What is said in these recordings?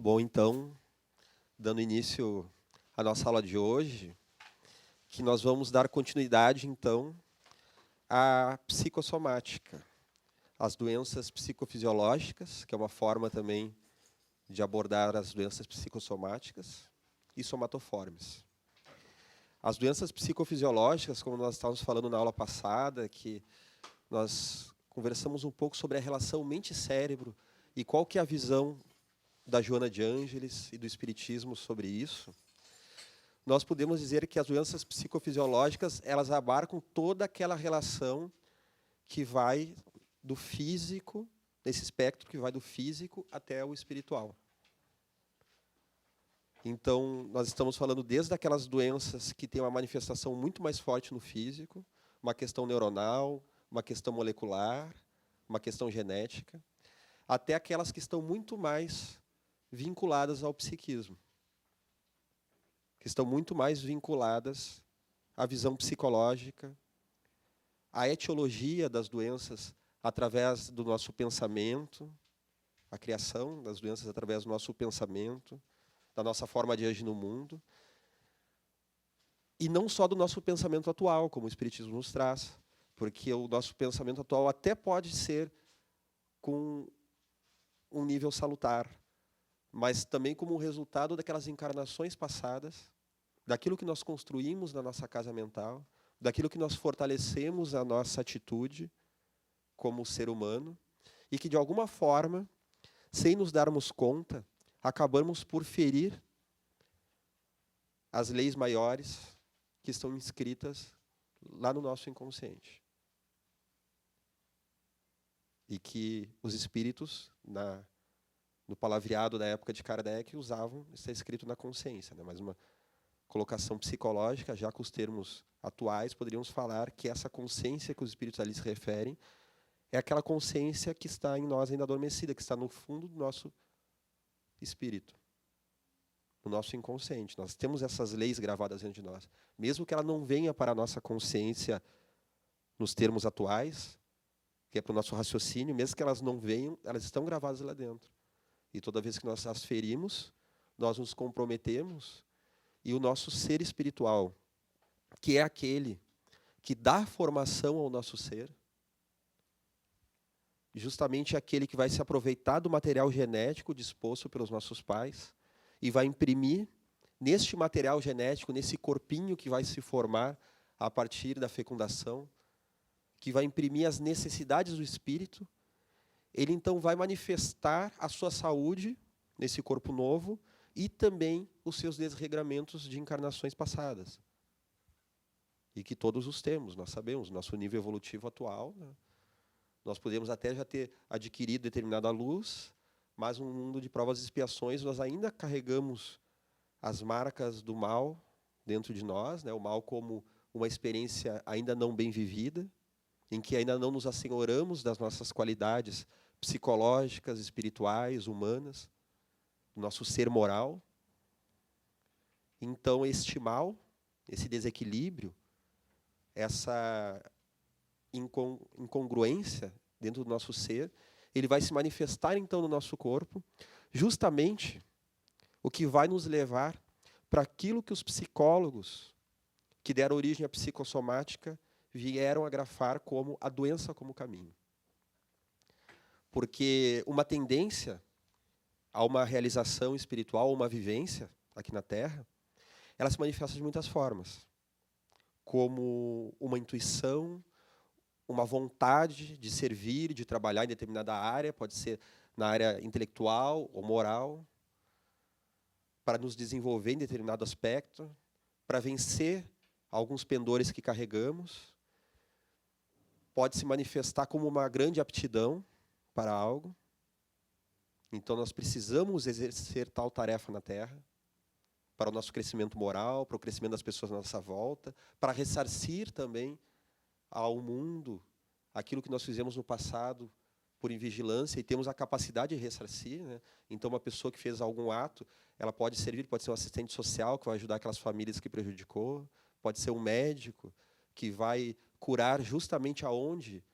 Bom, então, dando início à nossa aula de hoje, que nós vamos dar continuidade, então, à psicossomática, as doenças psicofisiológicas, que é uma forma também de abordar as doenças psicossomáticas, e somatoformes. As doenças psicofisiológicas, como nós estávamos falando na aula passada, que nós conversamos um pouco sobre a relação mente-cérebro e qual que é a visão da Joana de Ângeles e do Espiritismo sobre isso, nós podemos dizer que as doenças psicofisiológicas, elas abarcam toda aquela relação que vai do físico, nesse espectro que vai do físico até o espiritual. Então, nós estamos falando desde aquelas doenças que têm uma manifestação muito mais forte no físico, uma questão neuronal, uma questão molecular, uma questão genética, até aquelas que estão muito mais vinculadas ao psiquismo, que estão muito mais vinculadas à visão psicológica, à etiologia das doenças através do nosso pensamento, a criação das doenças através do nosso pensamento, da nossa forma de agir no mundo, e não só do nosso pensamento atual, como o Espiritismo nos traz, porque o nosso pensamento atual até pode ser com um nível salutar, mas também como um resultado daquelas encarnações passadas, daquilo que nós construímos na nossa casa mental, daquilo que nós fortalecemos a nossa atitude como ser humano, e que, de alguma forma, sem nos darmos conta, acabamos por ferir as leis maiores que estão inscritas lá no nosso inconsciente. E que os espíritos, no palavreado da época de Kardec, usavam, está escrito na consciência, né? Mas uma colocação psicológica, já com os termos atuais, poderíamos falar que essa consciência que os espíritos ali se referem é aquela consciência que está em nós ainda adormecida, que está no fundo do nosso espírito, no nosso inconsciente. Nós temos essas leis gravadas dentro de nós. Mesmo que ela não venha para a nossa consciência nos termos atuais, que é para o nosso raciocínio, mesmo que elas não venham, elas estão gravadas lá dentro. E toda vez que nós as ferimos, nós nos comprometemos, e o nosso ser espiritual, que é aquele que dá formação ao nosso ser, justamente aquele que vai se aproveitar do material genético disposto pelos nossos pais e vai imprimir neste material genético, nesse corpinho que vai se formar a partir da fecundação, que vai imprimir as necessidades do espírito, ele então vai manifestar a sua saúde nesse corpo novo e também os seus desregramentos de encarnações passadas. E que todos os temos, nós sabemos, nosso nível evolutivo atual, né? Nós podemos até já ter adquirido determinada luz, mas no mundo de provas e expiações nós ainda carregamos as marcas do mal dentro de nós, né? O mal como uma experiência ainda não bem vivida, em que ainda não nos assenhoramos das nossas qualidades psicológicas, espirituais, humanas, do nosso ser moral. Então, este mal, esse desequilíbrio, essa incongruência dentro do nosso ser, ele vai se manifestar, então, no nosso corpo, justamente o que vai nos levar para aquilo que os psicólogos que deram origem à psicossomática vieram a grafar como a doença como caminho. Porque uma tendência a uma realização espiritual, uma vivência aqui na Terra, ela se manifesta de muitas formas, como uma intuição, uma vontade de servir, de trabalhar em determinada área, pode ser na área intelectual ou moral, para nos desenvolver em determinado aspecto, para vencer alguns pendores que carregamos, pode se manifestar como uma grande aptidão para algo. Então, nós precisamos exercer tal tarefa na Terra, para o nosso crescimento moral, para o crescimento das pessoas à nossa volta, para ressarcir também ao mundo aquilo que nós fizemos no passado por invigilância e temos a capacidade de ressarcir, né? Então, uma pessoa que fez algum ato, ela pode servir, pode ser um assistente social que vai ajudar aquelas famílias que prejudicou, pode ser um médico que vai curar justamente aonde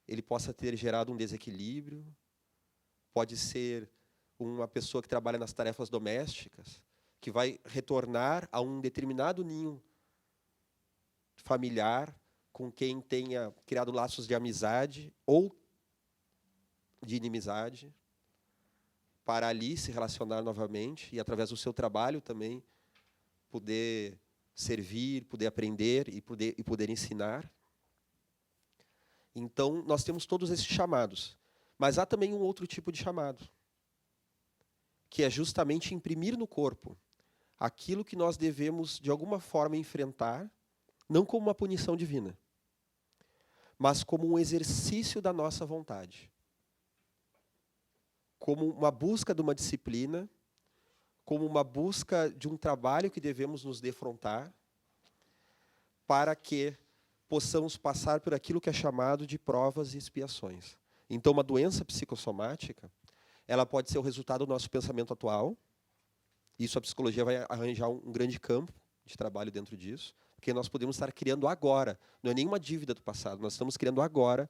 ele possa ter gerado um desequilíbrio, pode ser uma pessoa que trabalha nas tarefas domésticas, que vai retornar a um determinado ninho familiar com quem tenha criado laços de amizade ou de inimizade, para ali se relacionar novamente e, através do seu trabalho também, poder servir, poder aprender e poder ensinar. Então, nós temos todos esses chamados. Mas há também um outro tipo de chamado, que é justamente imprimir no corpo aquilo que nós devemos, de alguma forma, enfrentar, não como uma punição divina, mas como um exercício da nossa vontade, como uma busca de uma disciplina, como uma busca de um trabalho que devemos nos defrontar, para que possamos passar por aquilo que é chamado de provas e expiações. Então, uma doença psicossomática, ela pode ser o resultado do nosso pensamento atual. Isso a psicologia vai arranjar um grande campo de trabalho dentro disso, porque nós podemos estar criando agora, não é nenhuma dívida do passado, nós estamos criando agora,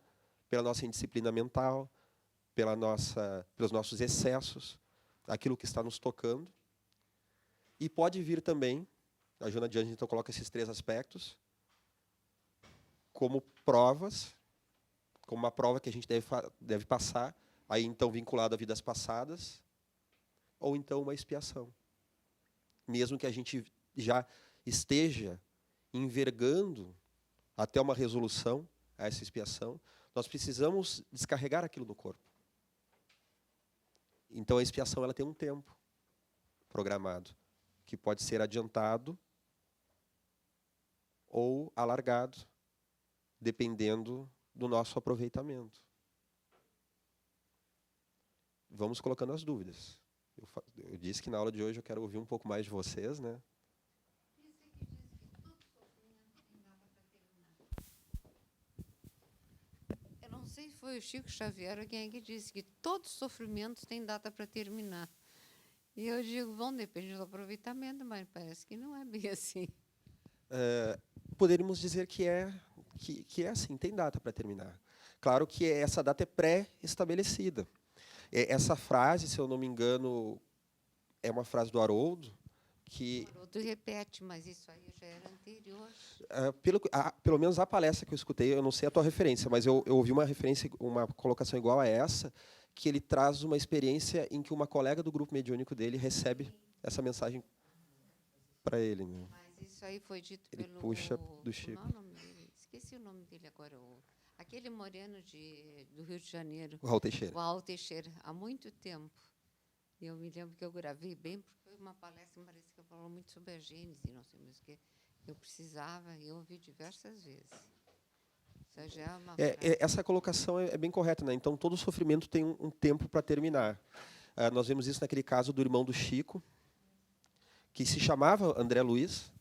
pela nossa indisciplina mental, pelos nossos excessos, aquilo que está nos tocando. E pode vir também, a Joana de Anjos então coloca esses 3 aspectos, como provas, como uma prova que a gente deve passar, aí então vinculado a vidas passadas, ou então uma expiação. Mesmo que a gente já esteja envergando até uma resolução a essa expiação, nós precisamos descarregar aquilo no corpo. Então a expiação ela tem um tempo programado, que pode ser adiantado ou alargado, dependendo do nosso aproveitamento. Vamos colocando as dúvidas. Eu disse que na aula de hoje eu quero ouvir um pouco mais de vocês, né? Eu não sei se foi o Chico Xavier ou quem é que disse que todos os sofrimentos têm data para terminar. E eu digo, bom, depende do aproveitamento, mas parece que não é bem assim. Poderíamos dizer que é assim, tem data para terminar. Claro que essa data é pré-estabelecida. Essa frase, se eu não me engano, é uma frase do Haroldo, que... O Haroldo repete, mas isso aí já era anterior. Pelo menos a palestra que eu escutei, eu não sei a tua referência, mas eu ouvi uma referência, uma colocação igual a essa, que ele traz uma experiência em que uma colega do grupo mediúnico dele recebe essa mensagem para ele. Né? Mas isso aí foi dito ele pelo... puxa do Chico. Não, o nome dele, esqueci o nome dele agora. Aquele moreno do Rio de Janeiro. O Raul Teixeira. O Raul Teixeira, há muito tempo. E eu me lembro que eu gravei bem, porque foi uma palestra, me parece que falou muito sobre a gênese, não sei mais o que. Eu precisava, e eu ouvi diversas vezes. Isso já é uma essa colocação é bem correta, né? Então, todo sofrimento tem um tempo para terminar. Nós vemos isso naquele caso do irmão do Chico, que se chamava André Luiz,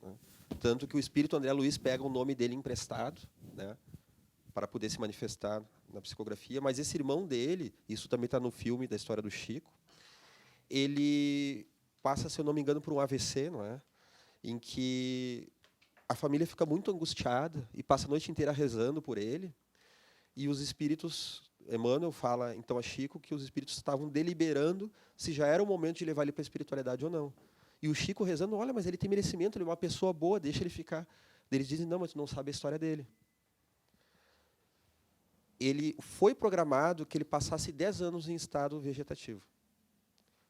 né? Tanto que o espírito André Luiz pega o nome dele emprestado, né? Para poder se manifestar na psicografia. Mas esse irmão dele, isso também está no filme da história do Chico, ele passa, se eu não me engano, por um AVC, não é? Em que a família fica muito angustiada e passa a noite inteira rezando por ele. E os espíritos, Emmanuel fala então a Chico que os espíritos estavam deliberando se já era o momento de levar ele para a espiritualidade ou não. E o Chico rezando, olha, mas ele tem merecimento, ele é uma pessoa boa, deixa ele ficar. Eles dizem, não, mas tu não sabe a história dele. Ele foi programado que ele passasse 10 anos em estado vegetativo,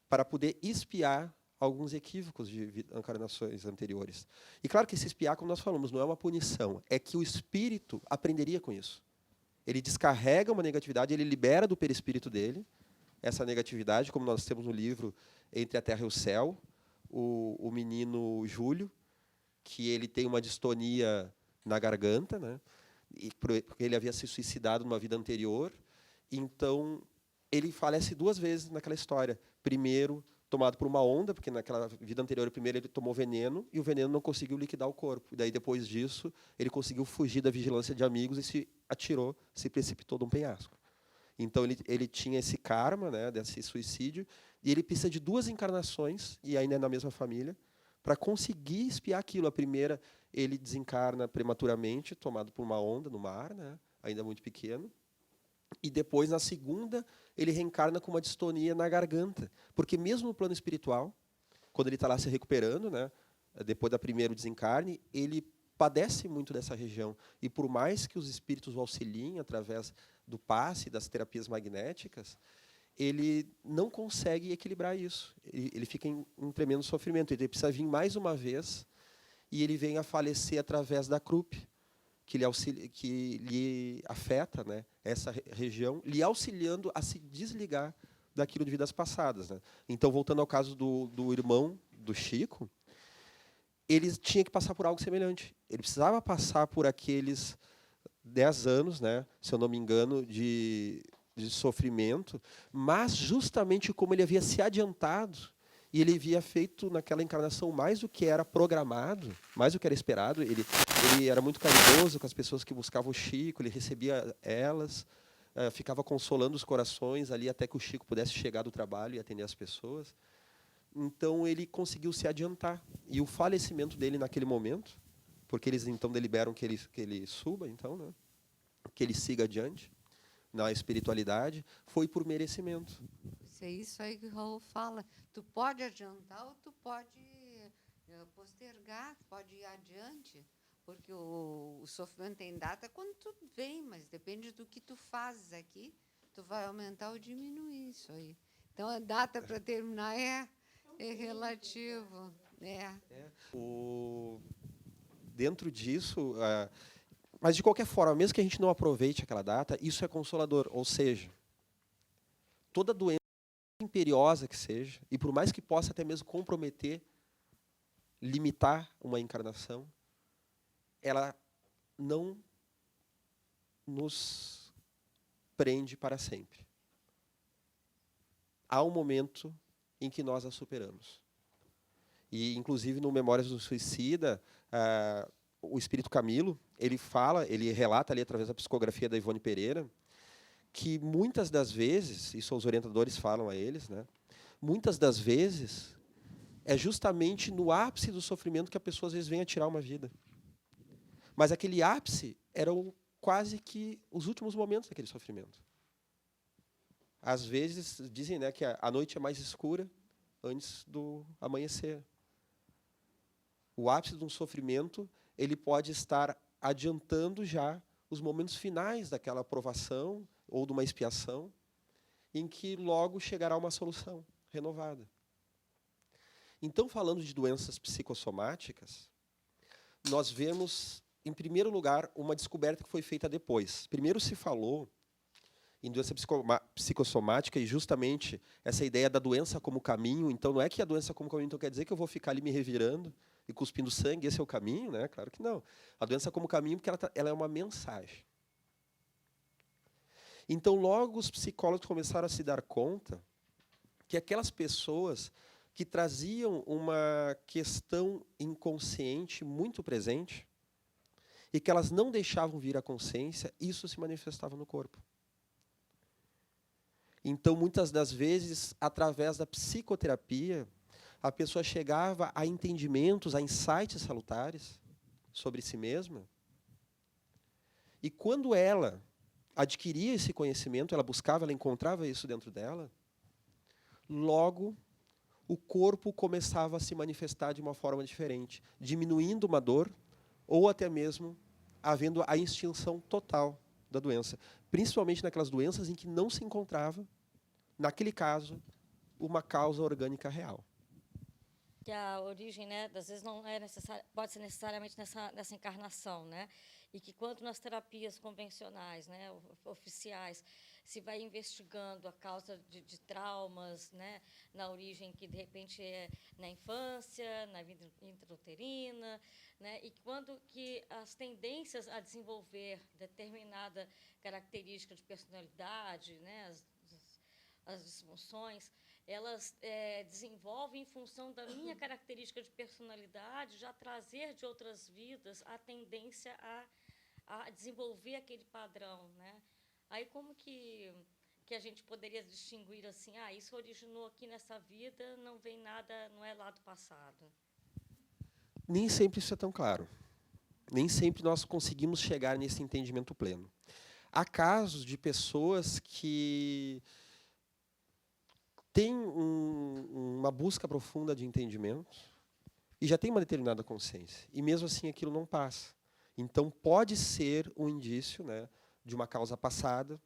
para poder expiar alguns equívocos de encarnações anteriores. E claro que esse expiar, como nós falamos, não é uma punição, é que o espírito aprenderia com isso. Ele descarrega uma negatividade, ele libera do perispírito dele essa negatividade, como nós temos no livro Entre a Terra e o Céu, o menino Júlio, que ele tem uma distonia na garganta, né? Porque ele havia se suicidado numa vida anterior. Então, ele falece 2 vezes naquela história. Primeiro, tomado por uma onda, porque naquela vida anterior, primeiro ele tomou veneno, e o veneno não conseguiu liquidar o corpo. E daí, depois disso, ele conseguiu fugir da vigilância de amigos e se atirou, se precipitou de um penhasco. Então, ele tinha esse karma, né, desse suicídio, e ele precisa de 2 encarnações, e ainda é na mesma família, para conseguir expiar aquilo. A primeira, ele desencarna prematuramente, tomado por uma onda no mar, né, ainda muito pequeno. E depois, na segunda, ele reencarna com uma distonia na garganta. Porque mesmo no plano espiritual, quando ele está lá se recuperando, né, depois da primeiro desencarne, ele padece muito dessa região. E por mais que os espíritos o auxiliem através do passe, das terapias magnéticas, ele não consegue equilibrar isso. Ele fica em um tremendo sofrimento. Ele precisa vir mais uma vez e ele vem a falecer através da CRUP, que lhe afeta, né, essa região, lhe auxiliando a se desligar daquilo de vidas passadas. Né? Então, voltando ao caso do irmão do Chico, ele tinha que passar por algo semelhante. Ele precisava passar por aqueles 10 anos, né, se eu não me engano, de sofrimento, mas justamente como ele havia se adiantado, e ele havia feito naquela encarnação mais do que era programado, mais do que era esperado. Ele era muito caridoso com as pessoas que buscavam o Chico, ele recebia elas, ficava consolando os corações ali até que o Chico pudesse chegar do trabalho e atender as pessoas. Então ele conseguiu se adiantar. E o falecimento dele naquele momento, porque eles então deliberam que ele suba, então, né, que ele siga adiante na espiritualidade, foi por merecimento. Isso aí que o Raul fala. Tu pode adiantar ou tu pode postergar, pode ir adiante, porque o sofrimento tem data quando tu vem, mas depende do que tu fazes aqui, tu vai aumentar ou diminuir isso aí. Então, a data para terminar é relativo. Dentro disso, mas de qualquer forma, mesmo que a gente não aproveite aquela data, isso é consolador. Ou seja, toda doença imperiosa que seja, e por mais que possa até mesmo comprometer, limitar uma encarnação, ela não nos prende para sempre. Há um momento em que nós a superamos. E, inclusive, no Memórias do Suicida, o espírito Camilo, ele relata ali através da psicografia da Ivone Pereira, que muitas das vezes, isso os orientadores falam a eles, né, muitas das vezes é justamente no ápice do sofrimento que a pessoa às vezes vem a tirar uma vida. Mas aquele ápice eram quase que os últimos momentos daquele sofrimento. Às vezes dizem, né, que a noite é mais escura antes do amanhecer. O ápice de um sofrimento, ele pode estar adiantando já os momentos finais daquela provação ou de uma expiação, em que logo chegará uma solução renovada. Então, falando de doenças psicossomáticas, nós vemos, em primeiro lugar, uma descoberta que foi feita depois. Primeiro se falou em doença psicossomática, e justamente essa ideia da doença como caminho. Então, não é que a doença como caminho então quer dizer que eu vou ficar ali me revirando e cuspindo sangue, esse é o caminho, né? Claro que não. A doença como caminho, porque ela é uma mensagem. Então, logo os psicólogos começaram a se dar conta que aquelas pessoas que traziam uma questão inconsciente muito presente e que elas não deixavam vir à consciência, isso se manifestava no corpo. Então, muitas das vezes, através da psicoterapia, a pessoa chegava a entendimentos, a insights salutares sobre si mesma. E quando ela adquiria esse conhecimento, ela buscava, ela encontrava isso dentro dela, logo o corpo começava a se manifestar de uma forma diferente, diminuindo uma dor ou até mesmo havendo a extinção total da doença, principalmente naquelas doenças em que não se encontrava, naquele caso, uma causa orgânica real. Que a origem, né, às vezes não é necessária, pode ser necessariamente nessa encarnação, né? E que quando nas terapias convencionais, né, oficiais, se vai investigando a causa de traumas, né, na origem que de repente é na infância, na vida intrauterina, né, e quando que as tendências a desenvolver determinada característica de personalidade, né, as disfunções, elas desenvolvem em função da minha característica de personalidade, já trazer de outras vidas a tendência a desenvolver aquele padrão, né? Aí como que a gente poderia distinguir assim, isso originou aqui nessa vida, não vem nada, não é lá do passado? Nem sempre isso é tão claro. Nem sempre nós conseguimos chegar nesse entendimento pleno. Há casos de pessoas que têm uma busca profunda de entendimento e já têm uma determinada consciência. E mesmo assim aquilo não passa. Então pode ser um indício, né, de uma causa passada.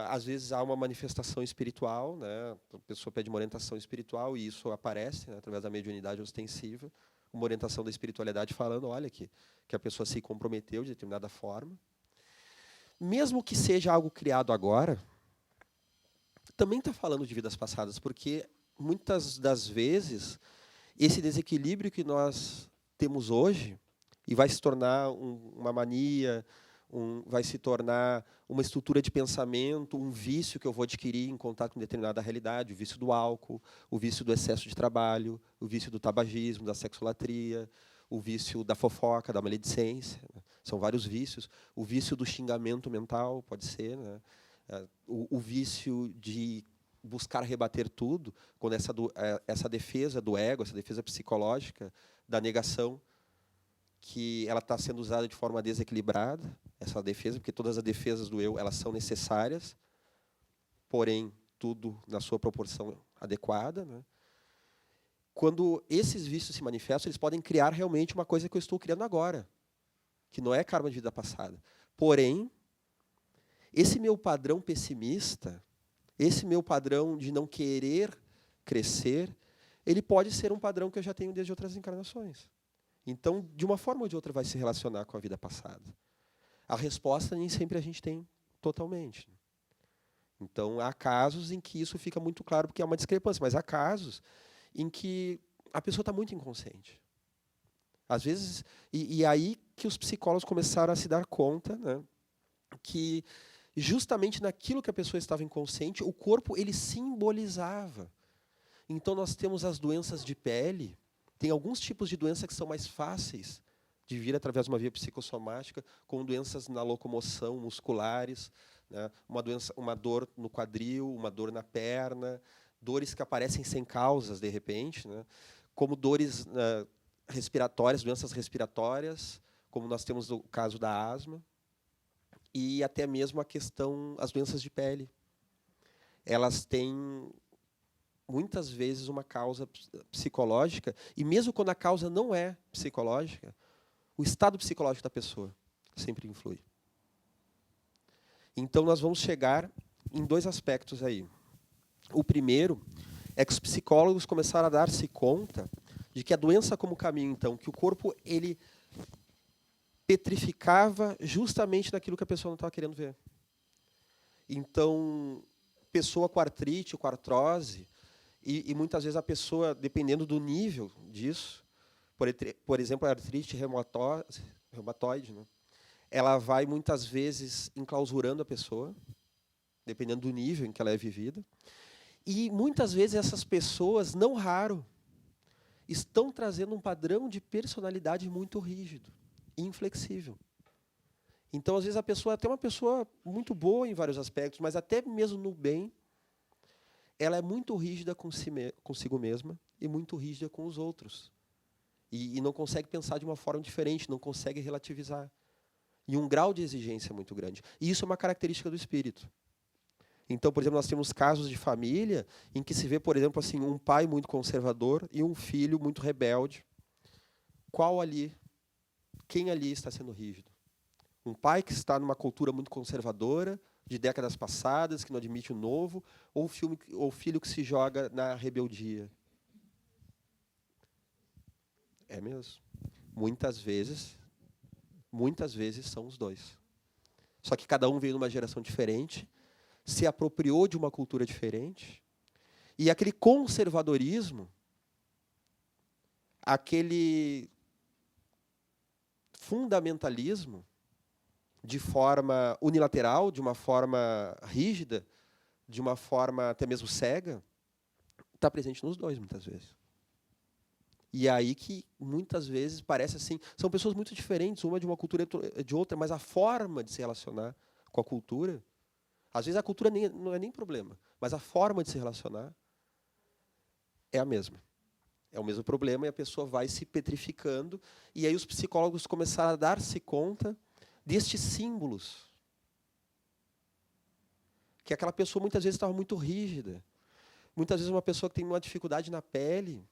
Às vezes há uma manifestação espiritual, né, a pessoa pede uma orientação espiritual e isso aparece, né, através da mediunidade ostensiva, uma orientação da espiritualidade falando, olha, que a pessoa se comprometeu de determinada forma. Mesmo que seja algo criado agora, também está falando de vidas passadas, porque muitas das vezes esse desequilíbrio que nós temos hoje e vai se tornar uma mania, vai se tornar uma estrutura de pensamento, um vício que eu vou adquirir em contato com determinada realidade, o vício do álcool, o vício do excesso de trabalho, o vício do tabagismo, da sexolatria, o vício da fofoca, da maledicência. São vários vícios. O vício do xingamento mental, pode ser, né? O vício de buscar rebater tudo, quando essa defesa do ego, essa defesa psicológica da negação, que ela está sendo usada de forma desequilibrada, essa defesa, porque todas as defesas do eu elas são necessárias, porém, tudo na sua proporção adequada, né? Quando esses vícios se manifestam, eles podem criar realmente uma coisa que eu estou criando agora, que não é karma de vida passada. Porém, esse meu padrão pessimista, esse meu padrão de não querer crescer, ele pode ser um padrão que eu já tenho desde outras encarnações. Então, de uma forma ou de outra, vai se relacionar com a vida passada. A resposta nem sempre a gente tem totalmente. Então, há casos em que isso fica muito claro, porque há uma discrepância, mas há casos em que a pessoa está muito inconsciente. Às vezes, e aí que os psicólogos começaram a se dar conta, né, que justamente naquilo que a pessoa estava inconsciente, o corpo ele simbolizava. Então, nós temos as doenças de pele. Tem alguns tipos de doença que são mais fáceis de vir através de uma via psicossomática, como doenças na locomoção, musculares, né? Uma dor no quadril, uma dor na perna, dores que aparecem sem causas, de repente, né? Como dores respiratórias, doenças respiratórias, como nós temos o caso da asma, e até mesmo as doenças de pele. Elas têm muitas vezes uma causa psicológica, e mesmo quando a causa não é psicológica, o estado psicológico da pessoa sempre influi. Então, nós vamos chegar em dois aspectos aí. O primeiro é que os psicólogos começaram a dar-se conta de que a doença como caminho, então, que o corpo ele petrificava justamente naquilo que a pessoa não estava querendo ver. Então, pessoa com artrite, com artrose, e muitas vezes a pessoa, dependendo do nível disso, por exemplo, a artrite reumatoide, né? Ela vai muitas vezes enclausurando a pessoa, dependendo do nível em que ela é vivida. E muitas vezes essas pessoas, não raro, estão trazendo um padrão de personalidade muito rígido, inflexível. Então, às vezes, a pessoa é até uma pessoa muito boa em vários aspectos, mas até mesmo no bem, ela é muito rígida consigo mesma e muito rígida com os outros. E não consegue pensar de uma forma diferente, não consegue relativizar. E um grau de exigência muito grande. E isso é uma característica do espírito. Então, por exemplo, nós temos casos de família em que se vê, por exemplo, assim, um pai muito conservador e um filho muito rebelde. Quem ali está sendo rígido? Um pai que está numa cultura muito conservadora, de décadas passadas, que não admite o novo, ou o filho que se joga na rebeldia? É mesmo. Muitas vezes são os dois. Só que cada um veio numa geração diferente, se apropriou de uma cultura diferente, e aquele conservadorismo, aquele fundamentalismo, de forma unilateral, de uma forma rígida, de uma forma até mesmo cega, está presente nos dois, muitas vezes. E é aí que, muitas vezes, parece assim, são pessoas muito diferentes, uma de uma cultura de outra, mas a forma de se relacionar com a cultura, às vezes a cultura não é nem problema, mas a forma de se relacionar é a mesma. É o mesmo problema e a pessoa vai se petrificando, e aí os psicólogos começaram a dar-se conta destes símbolos que aquela pessoa muitas vezes estava muito rígida. Muitas vezes uma pessoa que tem uma dificuldade na pele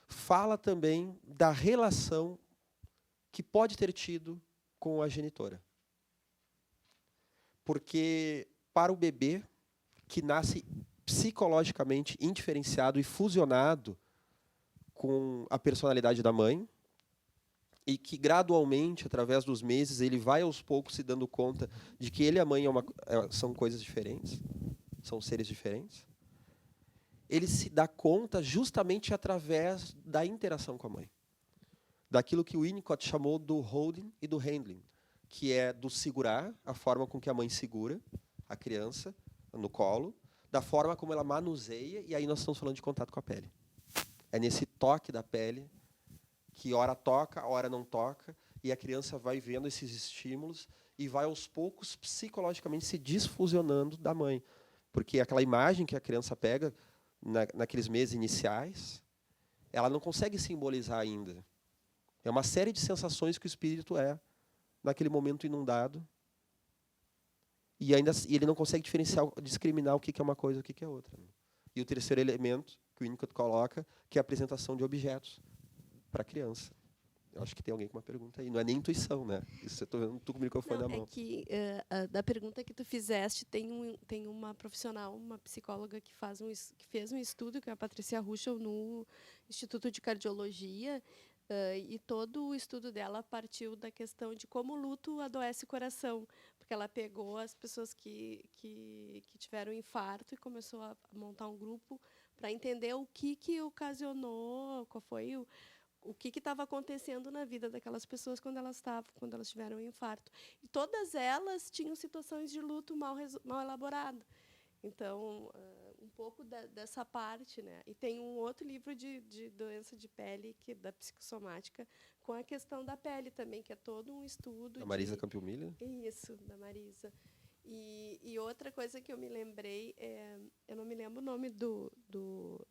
fala também da relação que pode ter tido com a genitora. Porque para o bebê que nasce psicologicamente indiferenciado e fusionado com a personalidade da mãe, e que gradualmente, através dos meses, ele vai aos poucos se dando conta de que ele e a mãe são coisas diferentes, são seres diferentes, ele se dá conta justamente através da interação com a mãe. Daquilo que o Winnicott chamou do holding e do handling, que é do segurar, a forma com que a mãe segura a criança no colo, da forma como ela manuseia, e aí nós estamos falando de contato com a pele. É nesse toque da pele que hora toca, hora não toca, e a criança vai vendo esses estímulos e vai aos poucos psicologicamente se desfusionando da mãe. Porque aquela imagem que a criança pega naqueles meses iniciais, ela não consegue simbolizar ainda. É uma série de sensações que o espírito é naquele momento inundado, e ele não consegue discriminar o que é uma coisa e o que é outra. E o terceiro elemento que o Winnicott coloca, que é a apresentação de objetos para a criança. Eu acho que tem alguém com uma pergunta aí. Não é nem intuição, né? Isso eu estou vendo tu com o microfone na mão. É que da pergunta que tu fizeste, tem uma profissional, uma psicóloga que fez um estudo, que é a Patrícia Ruschel, no Instituto de Cardiologia, e todo o estudo dela partiu da questão de como o luto adoece o coração, porque ela pegou as pessoas que tiveram infarto e começou a montar um grupo para entender o que ocasionou, qual foi o que estava acontecendo na vida daquelas pessoas quando elas tiveram um infarto. E todas elas tinham situações de luto mal elaborado. Então, um pouco dessa parte, né? E tem um outro livro de doença de pele, da psicossomática, com a questão da pele também, que é todo um estudo. Da Marisa Campiumilha? Isso, da Marisa. E outra coisa que eu me lembrei, eu não me lembro o nome do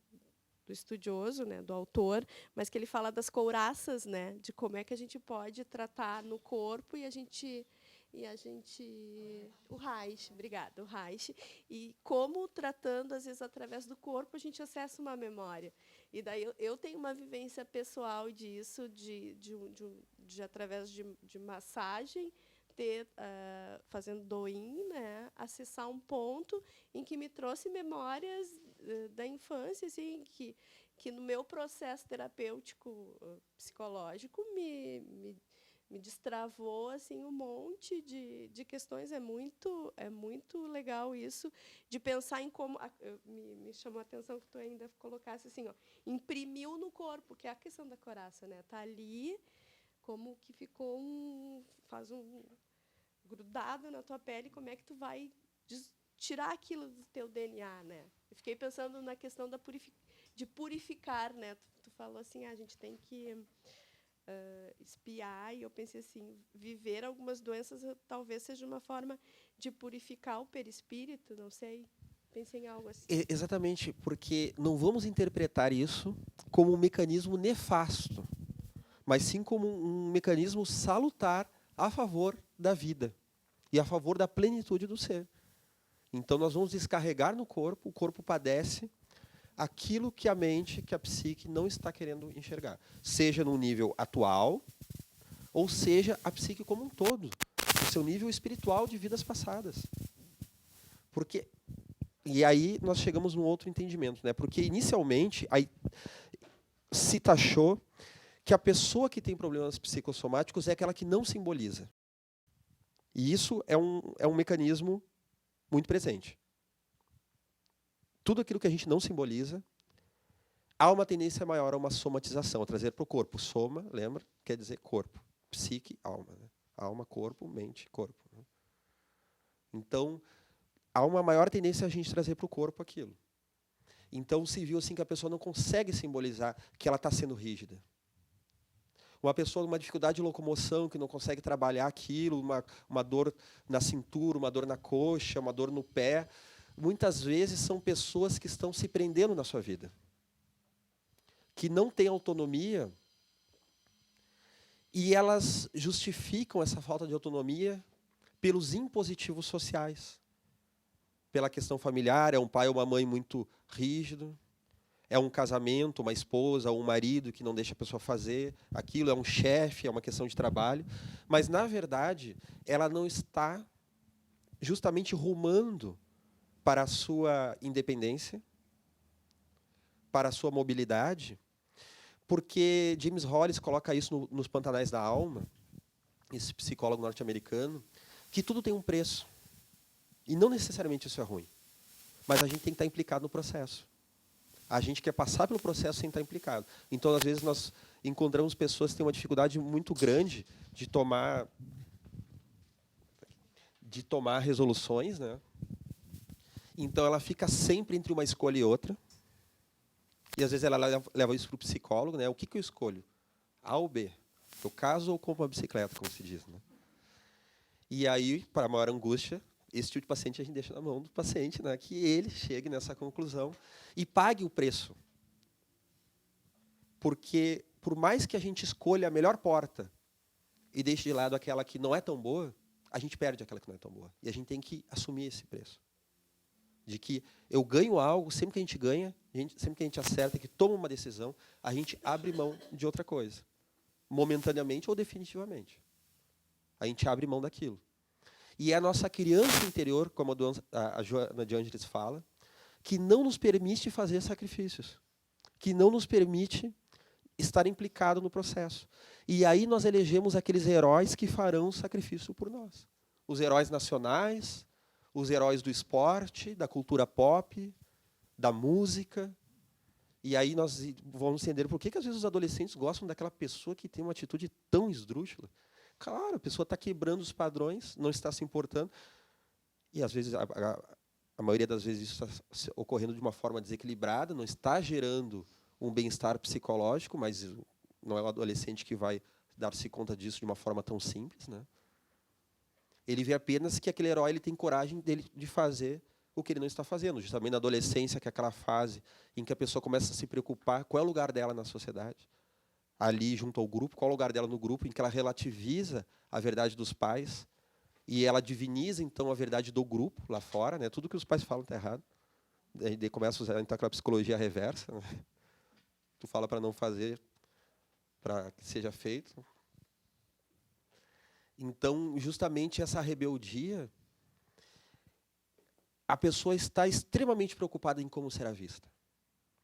estudioso, né, do autor, mas que ele fala das couraças, né, de como é que a gente pode tratar no corpo o Reich, obrigada, o Reich, e como tratando, às vezes, através do corpo, a gente acessa uma memória. E daí eu tenho uma vivência pessoal disso, de através de massagem, fazendo doin, né, acessar um ponto em que me trouxe memórias da infância, assim, que no meu processo terapêutico psicológico me destravou assim um monte de questões. É muito legal isso, de pensar em como me chamou a atenção que tu ainda colocasse assim, ó, imprimiu no corpo, que é a questão da coraça, né? Tá ali como que ficou grudado na tua pele, como é que tu vai tirar aquilo do teu DNA, né? Eu fiquei pensando na questão de purificar, né? Tu falou assim, a gente tem que espiar, e eu pensei assim, viver algumas doenças talvez seja uma forma de purificar o perispírito, não sei, pensei em algo assim. Exatamente, porque não vamos interpretar isso como um mecanismo nefasto, mas sim como um mecanismo salutar a favor da vida e a favor da plenitude do ser. Então nós vamos descarregar no corpo, o corpo padece aquilo que a mente, que a psique não está querendo enxergar. Seja no nível atual, ou seja a psique como um todo, no seu nível espiritual de vidas passadas. E aí nós chegamos num outro entendimento, né? Porque inicialmente aí se taxou que a pessoa que tem problemas psicossomáticos é aquela que não simboliza. E isso é um mecanismo muito presente. Tudo aquilo que a gente não simboliza, há uma tendência maior a uma somatização, a trazer para o corpo. Soma, lembra? Quer dizer corpo. Psique, alma. Né? Alma, corpo, mente, corpo. Né? Então, há uma maior tendência a gente trazer para o corpo aquilo. Então, se viu assim que a pessoa não consegue simbolizar que ela está sendo rígida. Uma pessoa com uma dificuldade de locomoção, que não consegue trabalhar aquilo, uma dor na cintura, uma dor na coxa, uma dor no pé, muitas vezes são pessoas que estão se prendendo na sua vida, que não têm autonomia, e elas justificam essa falta de autonomia pelos impositivos sociais, pela questão familiar, é um pai ou uma mãe muito rígido, é um casamento, uma esposa ou um marido que não deixa a pessoa fazer aquilo, é um chefe, é uma questão de trabalho. Mas, na verdade, ela não está justamente rumando para a sua independência, para a sua mobilidade, porque James Hollis coloca isso nos Pantanais da Alma, esse psicólogo norte-americano, que tudo tem um preço. E não necessariamente isso é ruim. Mas a gente tem que estar implicado no processo. A gente quer passar pelo processo sem estar implicado. Então, às vezes, nós encontramos pessoas que têm uma dificuldade muito grande de tomar resoluções, né? Então, ela fica sempre entre uma escolha e outra. E, às vezes, ela leva isso para o psicólogo, né? O que eu escolho? A ou B? Eu caso ou compro uma bicicleta, como se diz, né? E aí, para a maior angústia, esse tipo de paciente a gente deixa na mão do paciente, né? Que ele chegue nessa conclusão e pague o preço. Porque, por mais que a gente escolha a melhor porta e deixe de lado aquela que não é tão boa, a gente perde aquela que não é tão boa. E a gente tem que assumir esse preço. De que eu ganho algo, sempre que a gente ganha, sempre que a gente acerta, que toma uma decisão, a gente abre mão de outra coisa. Momentaneamente ou definitivamente. A gente abre mão daquilo. E é a nossa criança interior, como a Joana de Ângeles fala, que não nos permite fazer sacrifícios, que não nos permite estar implicado no processo. E aí nós elegemos aqueles heróis que farão sacrifício por nós. Os heróis nacionais, os heróis do esporte, da cultura pop, da música. E aí nós vamos entender por que às vezes os adolescentes gostam daquela pessoa que tem uma atitude tão esdrúxula. Claro, a pessoa está quebrando os padrões, não está se importando. E, às vezes, a maioria das vezes, isso está ocorrendo de uma forma desequilibrada, não está gerando um bem-estar psicológico, mas não é o adolescente que vai dar-se conta disso de uma forma tão simples, né? Ele vê apenas que aquele herói ele tem coragem de fazer o que ele não está fazendo. Justamente na adolescência, que é aquela fase em que a pessoa começa a se preocupar qual é o lugar dela na sociedade. Ali junto ao grupo, qual é o lugar dela no grupo, em que ela relativiza a verdade dos pais e ela diviniza, então, a verdade do grupo lá fora, né? Tudo que os pais falam está errado. Daí começa a usar então, aquela psicologia reversa. Né? Tu fala para não fazer, para que seja feito. Então, justamente essa rebeldia, a pessoa está extremamente preocupada em como será vista.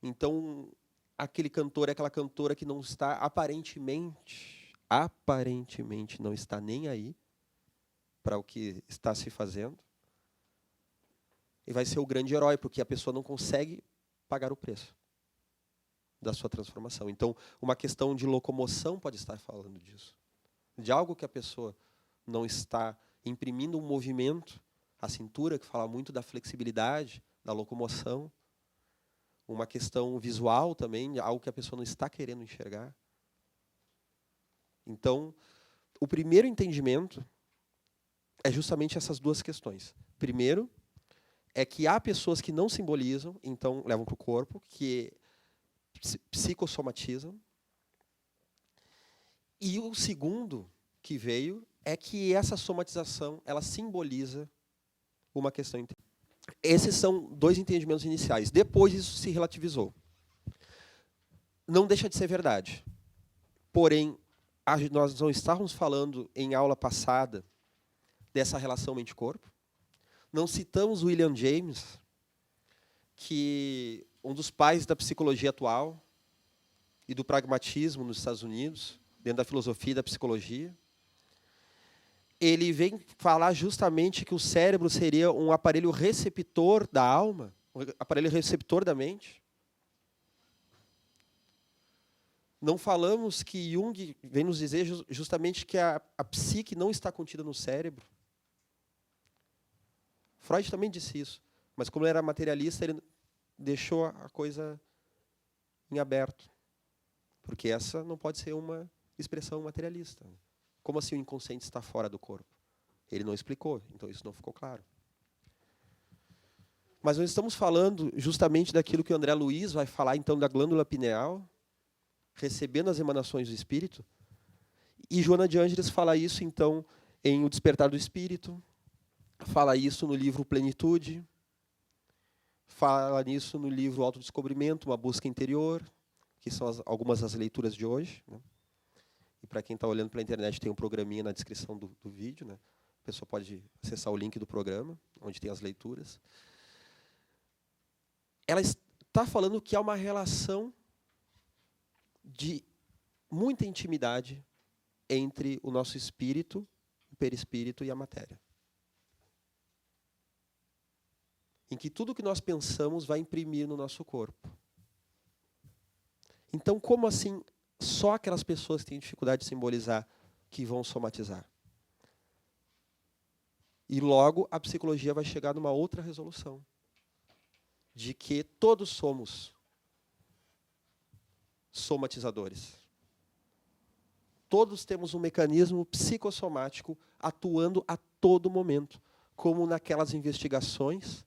Então, aquele cantor é aquela cantora que não está, aparentemente não está nem aí para o que está se fazendo. E vai ser o grande herói, porque a pessoa não consegue pagar o preço da sua transformação. Então, uma questão de locomoção pode estar falando disso. De algo que a pessoa não está imprimindo um movimento, a cintura, que fala muito da flexibilidade, da locomoção. Uma questão visual também, algo que a pessoa não está querendo enxergar. Então, o primeiro entendimento é justamente essas duas questões. Primeiro, é que há pessoas que não simbolizam, então levam para o corpo, que psicossomatizam. E o segundo que veio é que essa somatização, ela simboliza uma questão interna. Esses são dois entendimentos iniciais. Depois isso se relativizou. Não deixa de ser verdade. Porém, nós não estávamos falando em aula passada dessa relação mente-corpo. Não citamos William James, que um dos pais da psicologia atual e do pragmatismo nos Estados Unidos, dentro da filosofia e da psicologia. Ele vem falar justamente que o cérebro seria um aparelho receptor da alma, um aparelho receptor da mente. Não falamos que Jung vem nos dizer justamente que a psique não está contida no cérebro. Freud também disse isso, mas como ele era materialista, ele deixou a coisa em aberto. Porque essa não pode ser uma expressão materialista. Como assim o inconsciente está fora do corpo? Ele não explicou, então isso não ficou claro. Mas nós estamos falando justamente daquilo que o André Luiz vai falar, então, da glândula pineal, recebendo as emanações do espírito. E Joana de Ângeles fala isso, então, em O Despertar do Espírito, fala isso no livro Plenitude, fala nisso no livro Autodescobrimento, Uma Busca Interior, que são algumas das leituras de hoje, né? E para quem está olhando pela internet, tem um programinha na descrição do vídeo, né? A pessoa pode acessar o link do programa, onde tem as leituras. Ela está falando que há uma relação de muita intimidade entre o nosso espírito, o perispírito e a matéria. Em que tudo que nós pensamos vai imprimir no nosso corpo. Então, como assim só aquelas pessoas que têm dificuldade de simbolizar que vão somatizar? E logo a psicologia vai chegar numa outra resolução, de que todos somos somatizadores. Todos temos um mecanismo psicossomático atuando a todo momento, como naquelas investigações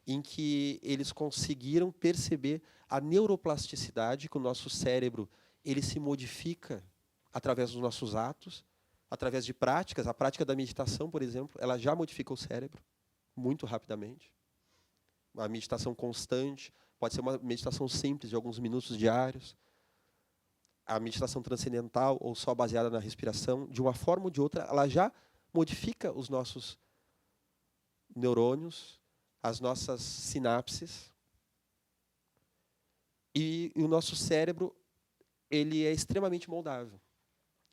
em que eles conseguiram perceber a neuroplasticidade, que o nosso cérebro ele se modifica através dos nossos atos, através de práticas. A prática da meditação, por exemplo, ela já modifica o cérebro muito rapidamente. A meditação constante, pode ser uma meditação simples, de alguns minutos diários. A meditação transcendental, ou só baseada na respiração, de uma forma ou de outra, ela já modifica os nossos neurônios, as nossas sinapses. E o nosso cérebro ele é extremamente moldável.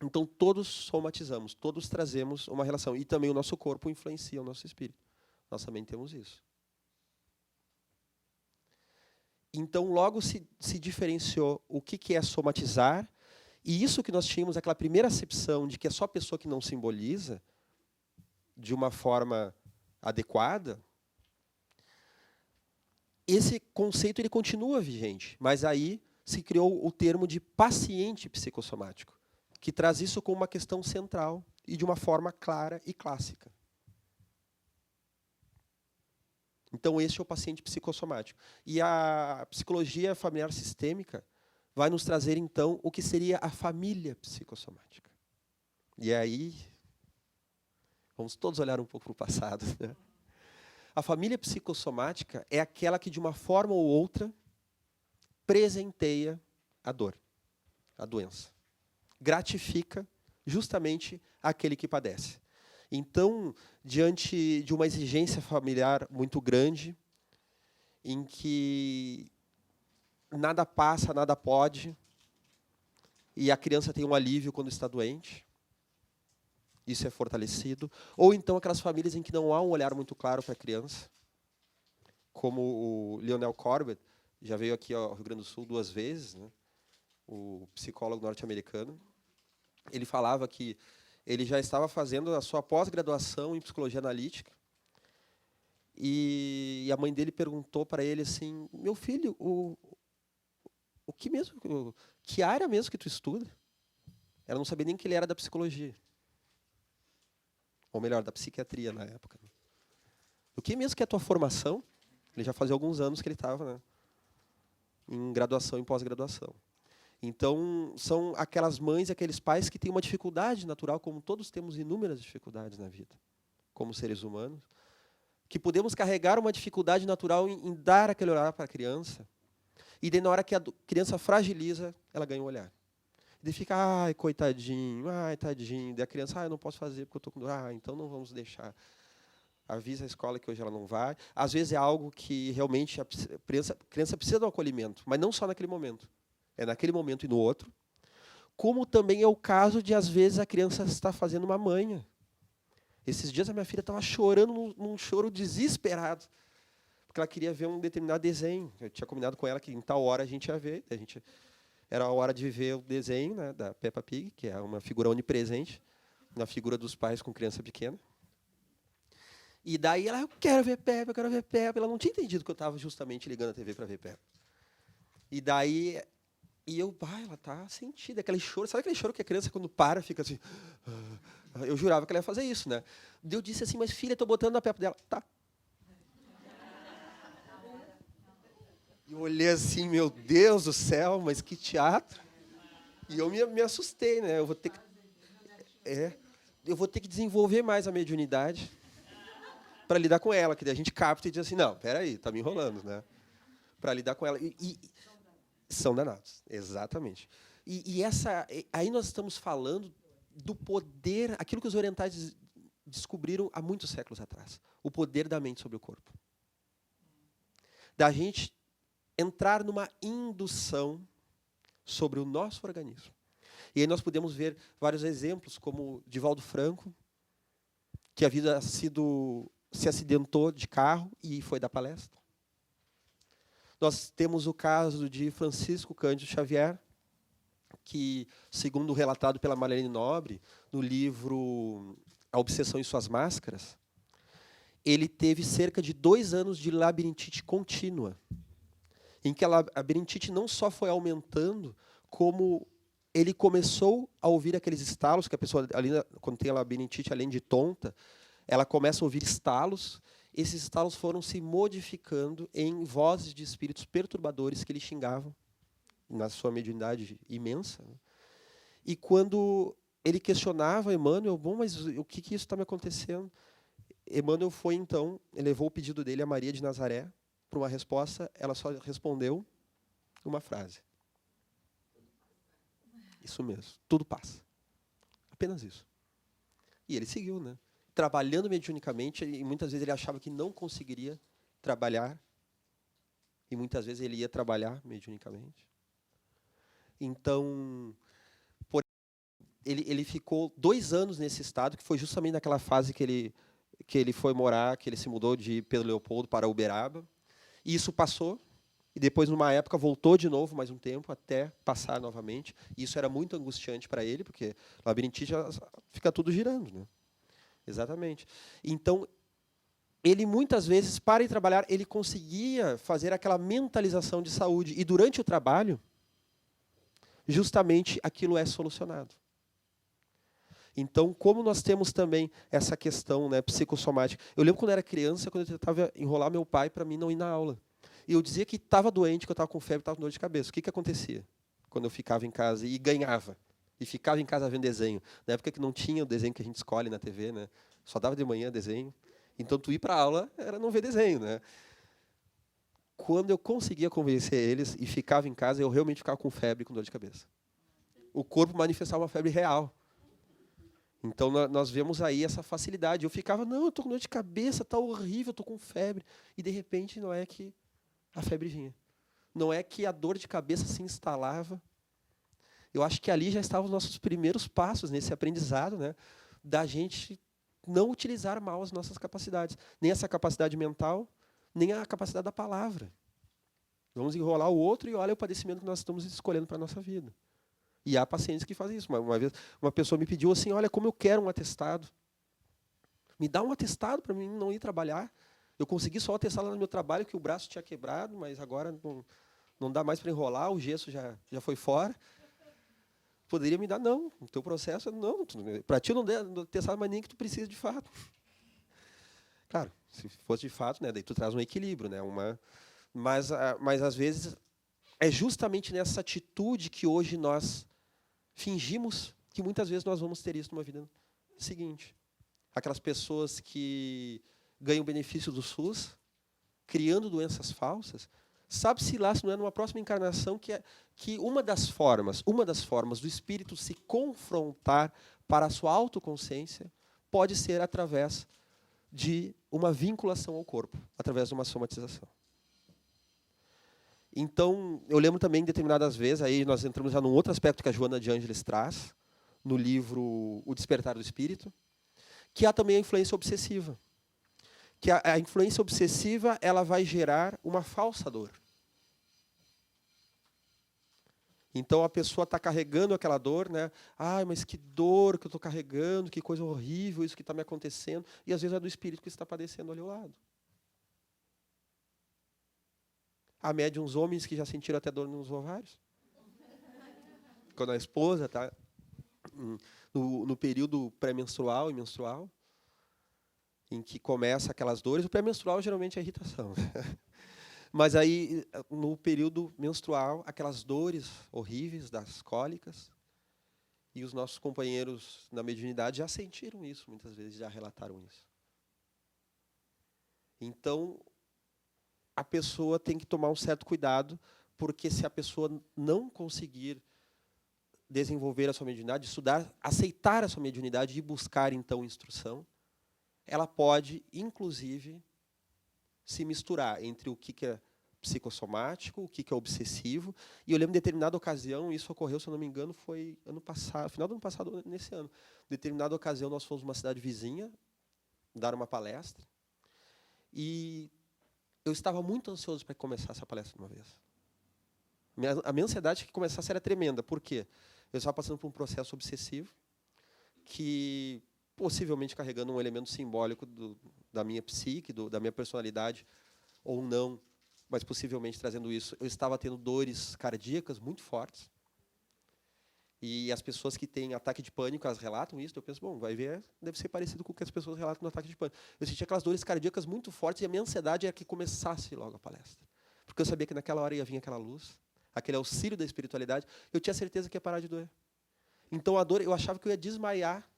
Então, todos somatizamos, todos trazemos uma relação. E também o nosso corpo influencia o nosso espírito. Nós também temos isso. Então, logo se diferenciou o que é somatizar. E isso que nós tínhamos, aquela primeira acepção de que é só a pessoa que não simboliza de uma forma adequada, esse conceito ele continua vigente, mas aí se criou o termo de paciente psicossomático, que traz isso como uma questão central e de uma forma clara e clássica. Então, esse é o paciente psicossomático. E a psicologia familiar sistêmica vai nos trazer, então, o que seria a família psicossomática. E aí, vamos todos olhar um pouco para o passado, né? A família psicossomática é aquela que, de uma forma ou outra, presenteia a dor, a doença. Gratifica justamente aquele que padece. Então, diante de uma exigência familiar muito grande, em que nada passa, nada pode, e a criança tem um alívio quando está doente, isso é fortalecido. Ou então aquelas famílias em que não há um olhar muito claro para a criança, como o Lionel Corbett, já veio aqui ao Rio Grande do Sul 2 vezes, né? O psicólogo norte-americano. Ele falava que ele já estava fazendo a sua pós-graduação em psicologia analítica, e a mãe dele perguntou para ele assim: meu filho, o que mesmo, que área mesmo que tu estuda? Ela não sabia nem que ele era da psicologia. Ou melhor, da psiquiatria na época. O que mesmo que é a tua formação? Ele já fazia alguns anos que ele estava, né, em graduação e pós-graduação. Então, são aquelas mães e aqueles pais que têm uma dificuldade natural, como todos temos inúmeras dificuldades na vida, como seres humanos, que podemos carregar uma dificuldade natural em dar aquele olhar para a criança, e daí, na hora que a criança fragiliza, ela ganha um olhar. Daí fica, ai, coitadinho, ai, tadinho. Daí a criança, eu não posso fazer porque eu estou com dor. Então não vamos deixar. Avisa a escola que hoje ela não vai. Às vezes é algo que realmente a criança precisa de um acolhimento, mas não só naquele momento. É naquele momento e no outro. Como também é o caso de, às vezes, a criança está fazendo uma manha. Esses dias a minha filha estava chorando num choro desesperado, porque ela queria ver um determinado desenho. Eu tinha combinado com ela que em tal hora a gente ia ver. Era a hora de ver o desenho, né, da Peppa Pig, que é uma figura onipresente na figura dos pais com criança pequena. E daí ela, eu quero ver Peppa, eu quero ver Peppa. Ela não tinha entendido que eu estava justamente ligando a TV para ver Peppa. E daí, ela está sentida, aquele choro. Sabe aquele choro que a criança, quando para, fica assim... Eu jurava que ela ia fazer isso, né? Eu disse assim, mas filha, estou botando na Peppa dela. Tá. E eu olhei assim, meu Deus do céu, mas que teatro. E eu me assustei, né? Eu vou ter que desenvolver mais a mediunidade para lidar com ela, que daí a gente capta e diz assim, não, peraí, tá me enrolando, né? para lidar com ela. E são danados, exatamente. Aí nós estamos falando do poder, aquilo que os orientais descobriram há muitos séculos atrás, o poder da mente sobre o corpo. Da gente entrar numa indução sobre o nosso organismo. E aí nós podemos ver vários exemplos, como Divaldo Franco, que se acidentou de carro e foi dar palestra. Nós temos o caso de Francisco Cândido Xavier, que, segundo relatado pela Marlene Nobre, no livro A Obsessão e Suas Máscaras, ele teve cerca de 2 anos de labirintite contínua, em que a labirintite não só foi aumentando, como ele começou a ouvir aqueles estalos, que a pessoa, quando tem a labirintite, além de tonta, ela começa a ouvir estalos. Esses estalos foram se modificando em vozes de espíritos perturbadores que ele xingavam, na sua mediunidade imensa. E quando ele questionava Emmanuel, bom, mas o que isso está me acontecendo? Emmanuel foi, então, elevou o pedido dele a Maria de Nazaré para uma resposta, ela só respondeu uma frase. Isso mesmo, tudo passa. Apenas isso. E ele seguiu, né? Trabalhando mediunicamente, e muitas vezes ele achava que não conseguiria trabalhar, e muitas vezes ele ia trabalhar mediunicamente. Então, ele ficou 2 anos nesse estado, que foi justamente naquela fase que ele foi morar, que ele se mudou de Pedro Leopoldo para Uberaba. E isso passou, e depois, numa época, voltou de novo mais um tempo, até passar novamente. E isso era muito angustiante para ele, porque labirintite já fica tudo girando, né? Exatamente. Então, ele muitas vezes, para ir trabalhar, ele conseguia fazer aquela mentalização de saúde. E durante o trabalho, justamente aquilo é solucionado. Então, como nós temos também essa questão, né, psicossomática. Eu lembro quando eu era criança, quando eu tentava enrolar meu pai para mim não ir na aula. E eu dizia que estava doente, que eu estava com febre, estava com dor de cabeça. O que acontecia quando eu ficava em casa e ganhava? E ficava em casa vendo desenho. Na época que não tinha o desenho que a gente escolhe na TV, né? Só dava de manhã desenho. Então, tu ir para a aula era não ver desenho, né? Quando eu conseguia convencer eles e ficava em casa, eu realmente ficava com febre e com dor de cabeça. O corpo manifestava uma febre real. Então, nós vemos aí essa facilidade. Eu ficava, não, eu estou com dor de cabeça, está horrível, estou com febre. E, de repente, não é que a febre vinha. Não é que a dor de cabeça se instalava. Eu acho que ali já estavam os nossos primeiros passos nesse aprendizado, né, da gente não utilizar mal as nossas capacidades. Nem essa capacidade mental, nem a capacidade da palavra. Vamos enrolar o outro e olha o padecimento que nós estamos escolhendo para a nossa vida. E há pacientes que fazem isso. Uma vez, uma pessoa me pediu assim, olha, como eu quero um atestado. Me dá um atestado para mim não ir trabalhar. Eu consegui só atestar lá no meu trabalho que o braço tinha quebrado, mas agora não dá mais para enrolar, o gesso já foi fora. Poderia me dar, não. O teu processo, não. Para ti não deu atestado, mas nem que tu precisa de fato. Claro, se fosse de fato, né, daí tu traz um equilíbrio, né, mas às vezes é justamente nessa atitude que hoje nós fingimos que muitas vezes nós vamos ter isso numa vida seguinte. Aquelas pessoas que ganham benefício do SUS, criando doenças falsas, sabe-se lá se não é numa próxima encarnação que uma das formas do espírito se confrontar para a sua autoconsciência pode ser através de uma vinculação ao corpo, através de uma somatização. Então, eu lembro também, determinadas vezes, aí nós entramos já num outro aspecto que a Joana de Ângeles traz, no livro O Despertar do Espírito, que há também a influência obsessiva. Que a influência obsessiva ela vai gerar uma falsa dor. Então, a pessoa está carregando aquela dor, né? Ai, mas que dor que eu estou carregando, que coisa horrível isso que está me acontecendo. E, às vezes, é do espírito que está padecendo ali ao lado. Há médiuns homens que já sentiram até dor nos ovários. Quando a esposa está no período pré-menstrual e menstrual, em que começa aquelas dores. O pré-menstrual geralmente é irritação. Mas aí, no período menstrual, aquelas dores horríveis das cólicas, e os nossos companheiros na mediunidade já sentiram isso, muitas vezes já relataram isso. Então, a pessoa tem que tomar um certo cuidado, porque se a pessoa não conseguir desenvolver a sua mediunidade, estudar, aceitar a sua mediunidade e buscar, então, instrução, ela pode, inclusive, se misturar entre o que é psicossomático, o que é obsessivo. E eu lembro, em determinada ocasião, isso ocorreu, se eu não me engano, foi ano passado, final do ano passado, nesse ano. Em determinada ocasião, nós fomos uma cidade vizinha, dar uma palestra, e eu estava muito ansioso para começar essa palestra de uma vez. A minha ansiedade que começasse era tremenda. Por quê? Eu estava passando por um processo obsessivo, que, possivelmente carregando um elemento simbólico da minha psique, da minha personalidade, ou não, mas possivelmente trazendo isso. Eu estava tendo dores cardíacas muito fortes. E as pessoas que têm ataque de pânico, elas relatam isso. Eu penso, bom, vai ver, deve ser parecido com o que as pessoas relatam no ataque de pânico. Eu sentia aquelas dores cardíacas muito fortes e a minha ansiedade era que começasse logo a palestra. Porque eu sabia que naquela hora ia vir aquela luz, aquele auxílio da espiritualidade. Eu tinha certeza que ia parar de doer. Então a dor, eu achava que eu ia desmaiar,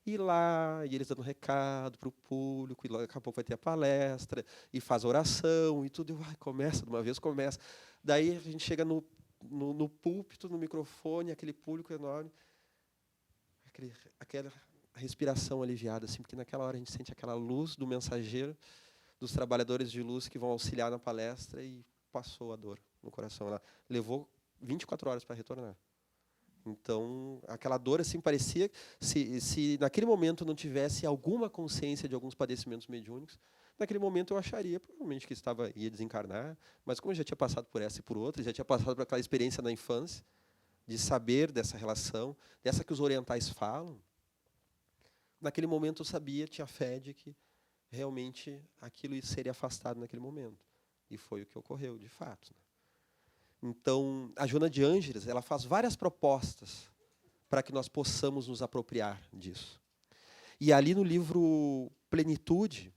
ir lá, e eles dando recado para o público, e logo daqui a pouco vai ter a palestra, e faz a oração, e tudo. E começa, de uma vez começa. Daí a gente chega no púlpito, no microfone, aquele público enorme, aquela respiração aliviada, assim, porque naquela hora a gente sente aquela luz do mensageiro, dos trabalhadores de luz que vão auxiliar na palestra, e passou a dor no coração. Ela levou 24 horas para retornar. Então, aquela dor, assim, parecia, se naquele momento não tivesse alguma consciência de alguns padecimentos mediúnicos, naquele momento eu acharia, provavelmente, que ia desencarnar, mas como eu já tinha passado por essa e por outra, já tinha passado por aquela experiência na infância, de saber dessa relação, dessa que os orientais falam, naquele momento eu sabia, tinha fé de que realmente aquilo seria afastado naquele momento. E foi o que ocorreu, de fato. Então, a Joana de Ângeles, ela faz várias propostas para que nós possamos nos apropriar disso. E ali no livro Plenitude,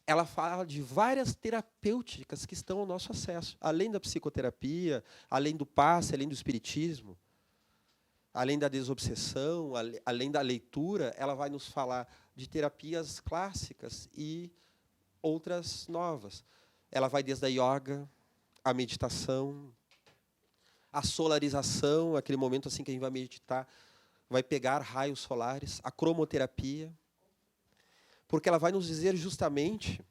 ela fala de várias terapêuticas que estão ao nosso acesso. Além da psicoterapia, além do passe, além do espiritismo, além da desobsessão, além da leitura, ela vai nos falar de terapias clássicas e outras novas. Ela vai desde a yoga, a meditação, a solarização, aquele momento assim que a gente vai meditar, vai pegar raios solares, a cromoterapia, porque ela vai nos dizer justamente,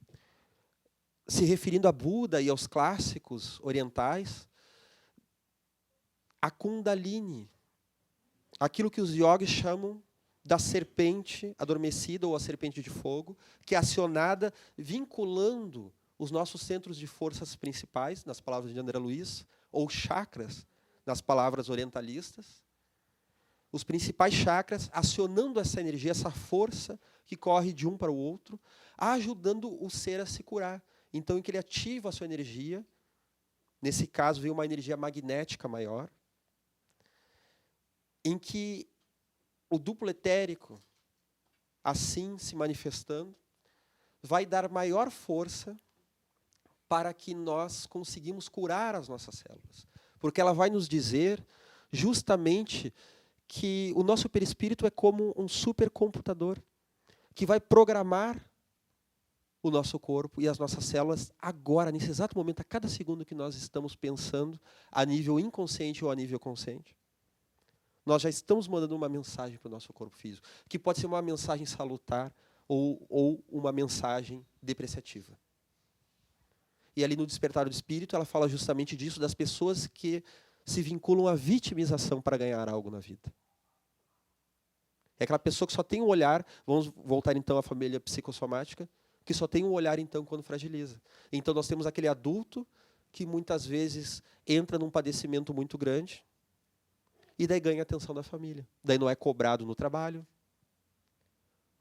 se referindo a Buda e aos clássicos orientais, a Kundalini, aquilo que os yogis chamam da serpente adormecida ou a serpente de fogo, que é acionada vinculando os nossos centros de forças principais, nas palavras de André Luiz, ou chakras, nas palavras orientalistas, os principais chakras acionando essa energia, essa força que corre de um para o outro, ajudando o ser a se curar. Então, em que ele ativa a sua energia, nesse caso veio uma energia magnética maior, em que o duplo etérico, assim se manifestando, vai dar maior força para que nós conseguimos curar as nossas células. Porque ela vai nos dizer justamente que o nosso perispírito é como um supercomputador que vai programar o nosso corpo e as nossas células agora, nesse exato momento, a cada segundo que nós estamos pensando, a nível inconsciente ou a nível consciente. Nós já estamos mandando uma mensagem para o nosso corpo físico, que pode ser uma mensagem salutar ou uma mensagem depreciativa. E ali no Despertar do Espírito, ela fala justamente disso, das pessoas que se vinculam à vitimização para ganhar algo na vida. É aquela pessoa que só tem um olhar, vamos voltar então à família psicossomática, que só tem um olhar então quando fragiliza. Então nós temos aquele adulto que muitas vezes entra num padecimento muito grande e daí ganha a atenção da família. Daí não é cobrado no trabalho,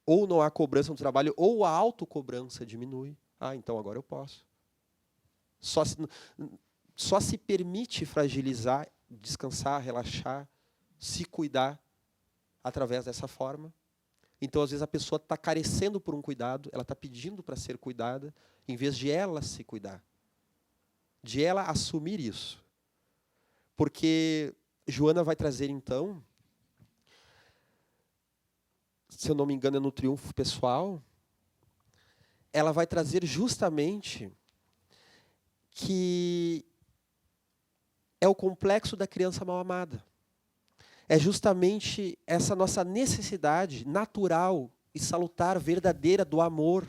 ou não há cobrança no trabalho, ou a autocobrança diminui. Ah, então agora eu posso. Só se permite fragilizar, descansar, relaxar, se cuidar através dessa forma. Então, às vezes, a pessoa está carecendo por um cuidado, ela está pedindo para ser cuidada, em vez de ela se cuidar, de ela assumir isso. Porque Joana vai trazer, então, se eu não me engano, é no Triunfo Pessoal, ela vai trazer justamente que é o complexo da criança mal amada. É justamente essa nossa necessidade natural e salutar, verdadeira do amor,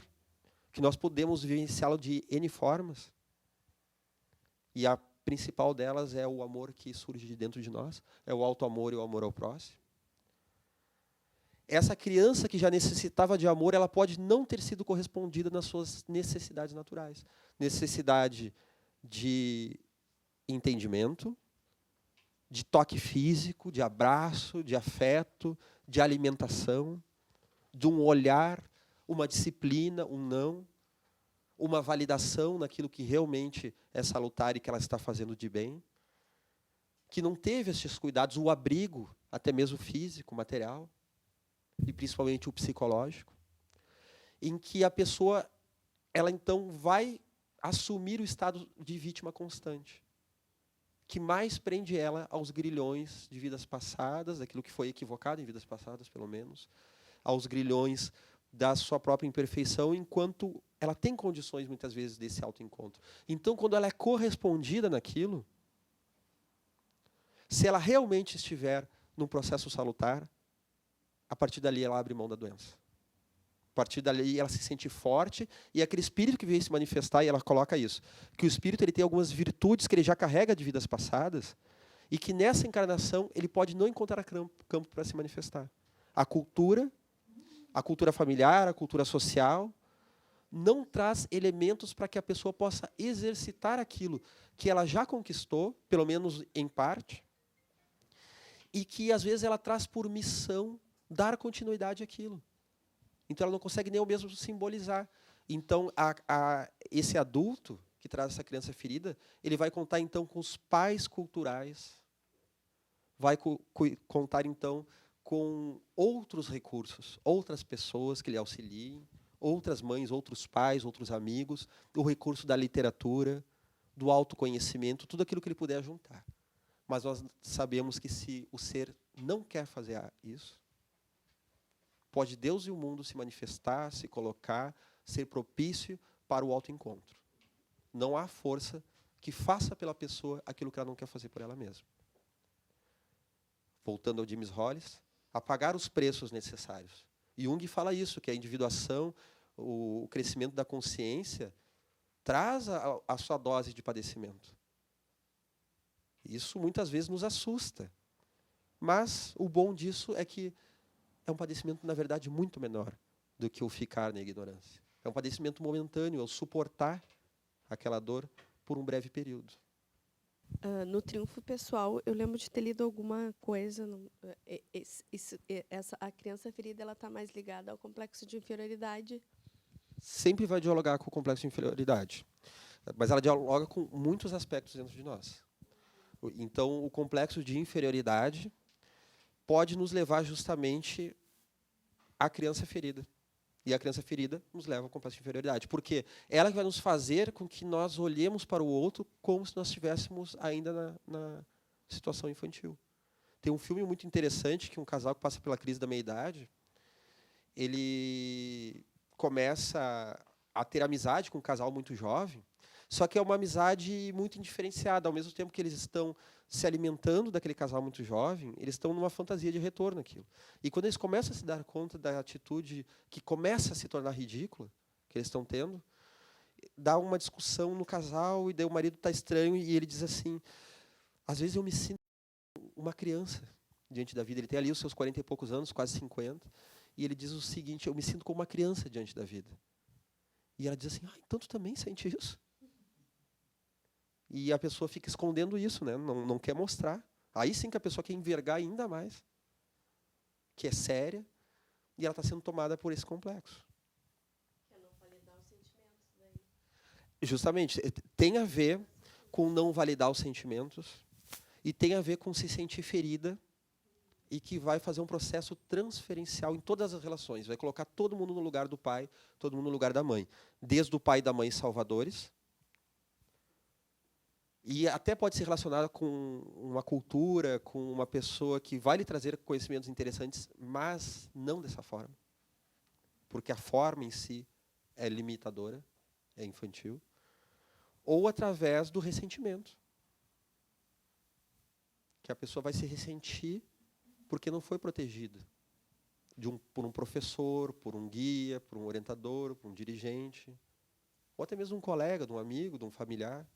que nós podemos vivenciá-lo de N formas. E a principal delas é o amor que surge de dentro de nós, é o auto-amor e o amor ao próximo. Essa criança que já necessitava de amor, ela pode não ter sido correspondida nas suas necessidades naturais. Necessidade de entendimento, de toque físico, de abraço, de afeto, de alimentação, de um olhar, uma disciplina, um não, uma validação naquilo que realmente é salutar e que ela está fazendo de bem, que não teve esses cuidados, o abrigo, até mesmo físico, material, e principalmente o psicológico, em que a pessoa, ela então vai assumir o estado de vítima constante, que mais prende ela aos grilhões de vidas passadas, daquilo que foi equivocado em vidas passadas, pelo menos, aos grilhões da sua própria imperfeição, enquanto ela tem condições, muitas vezes, desse autoencontro. Então, quando ela é correspondida naquilo, se ela realmente estiver num processo salutar, a partir dali ela abre mão da doença. A partir dali ela se sente forte, e aquele espírito que veio se manifestar, e ela coloca isso, que o espírito ele tem algumas virtudes que ele já carrega de vidas passadas, e que nessa encarnação ele pode não encontrar campo para se manifestar. A cultura familiar, a cultura social, não traz elementos para que a pessoa possa exercitar aquilo que ela já conquistou, pelo menos em parte, e que às vezes ela traz por missão dar continuidade àquilo. Então ela não consegue nem ao mesmo simbolizar. Então esse adulto que traz essa criança ferida, ele vai contar então com os pais culturais, vai contar então com outros recursos, outras pessoas que lhe auxiliem, outras mães, outros pais, outros amigos, o recurso da literatura, do autoconhecimento, tudo aquilo que ele puder juntar. Mas nós sabemos que se o ser não quer fazer isso, pode Deus e o mundo se manifestar, se colocar, ser propício para o autoencontro. Não há força que faça pela pessoa aquilo que ela não quer fazer por ela mesma. Voltando ao James Hollis, a pagar os preços necessários. Jung fala isso, que a individuação, o crescimento da consciência, traz a sua dose de padecimento. Isso muitas vezes nos assusta. Mas o bom disso é que é um padecimento, na verdade, muito menor do que o ficar na ignorância. É um padecimento momentâneo, é o suportar aquela dor por um breve período. No Triunfo Pessoal, eu lembro de ter lido alguma coisa. A criança ferida ela está mais ligada ao complexo de inferioridade. Sempre vai dialogar com o complexo de inferioridade. Mas ela dialoga com muitos aspectos dentro de nós. Então, o complexo de inferioridade pode nos levar justamente à criança ferida. E a criança ferida nos leva ao complexo de inferioridade. Porque ela vai nos fazer com que nós olhemos para o outro como se nós estivéssemos ainda na situação infantil. Tem um filme muito interessante que um casal que passa pela crise da meia-idade, ele começa a ter amizade com um casal muito jovem, só que é uma amizade muito indiferenciada. Ao mesmo tempo que eles estão se alimentando daquele casal muito jovem, eles estão numa fantasia de retorno àquilo. E quando eles começam a se dar conta da atitude que começa a se tornar ridícula, que eles estão tendo, dá uma discussão no casal, e daí o marido está estranho, e ele diz assim, às vezes eu me sinto uma criança diante da vida. Ele tem ali os seus 40 e poucos anos, quase 50, e ele diz o seguinte, eu me sinto como uma criança diante da vida. E ela diz assim, então tu também sente isso? E a pessoa fica escondendo isso, né? Não quer mostrar. Aí sim que a pessoa quer envergar ainda mais, que é séria, e ela está sendo tomada por esse complexo. Quer não validar os sentimentos daí. Justamente, tem a ver com não validar os sentimentos, e tem a ver com se sentir ferida, e que vai fazer um processo transferencial em todas as relações. Vai colocar todo mundo no lugar do pai, todo mundo no lugar da mãe. Desde o pai e da mãe salvadores, e até pode ser relacionada com uma cultura, com uma pessoa que vai lhe trazer conhecimentos interessantes, mas não dessa forma. Porque a forma em si é limitadora, é infantil, ou através do ressentimento. Que a pessoa vai se ressentir porque não foi protegida por um professor, por um guia, por um orientador, por um dirigente, ou até mesmo um colega, de um amigo, de um familiar.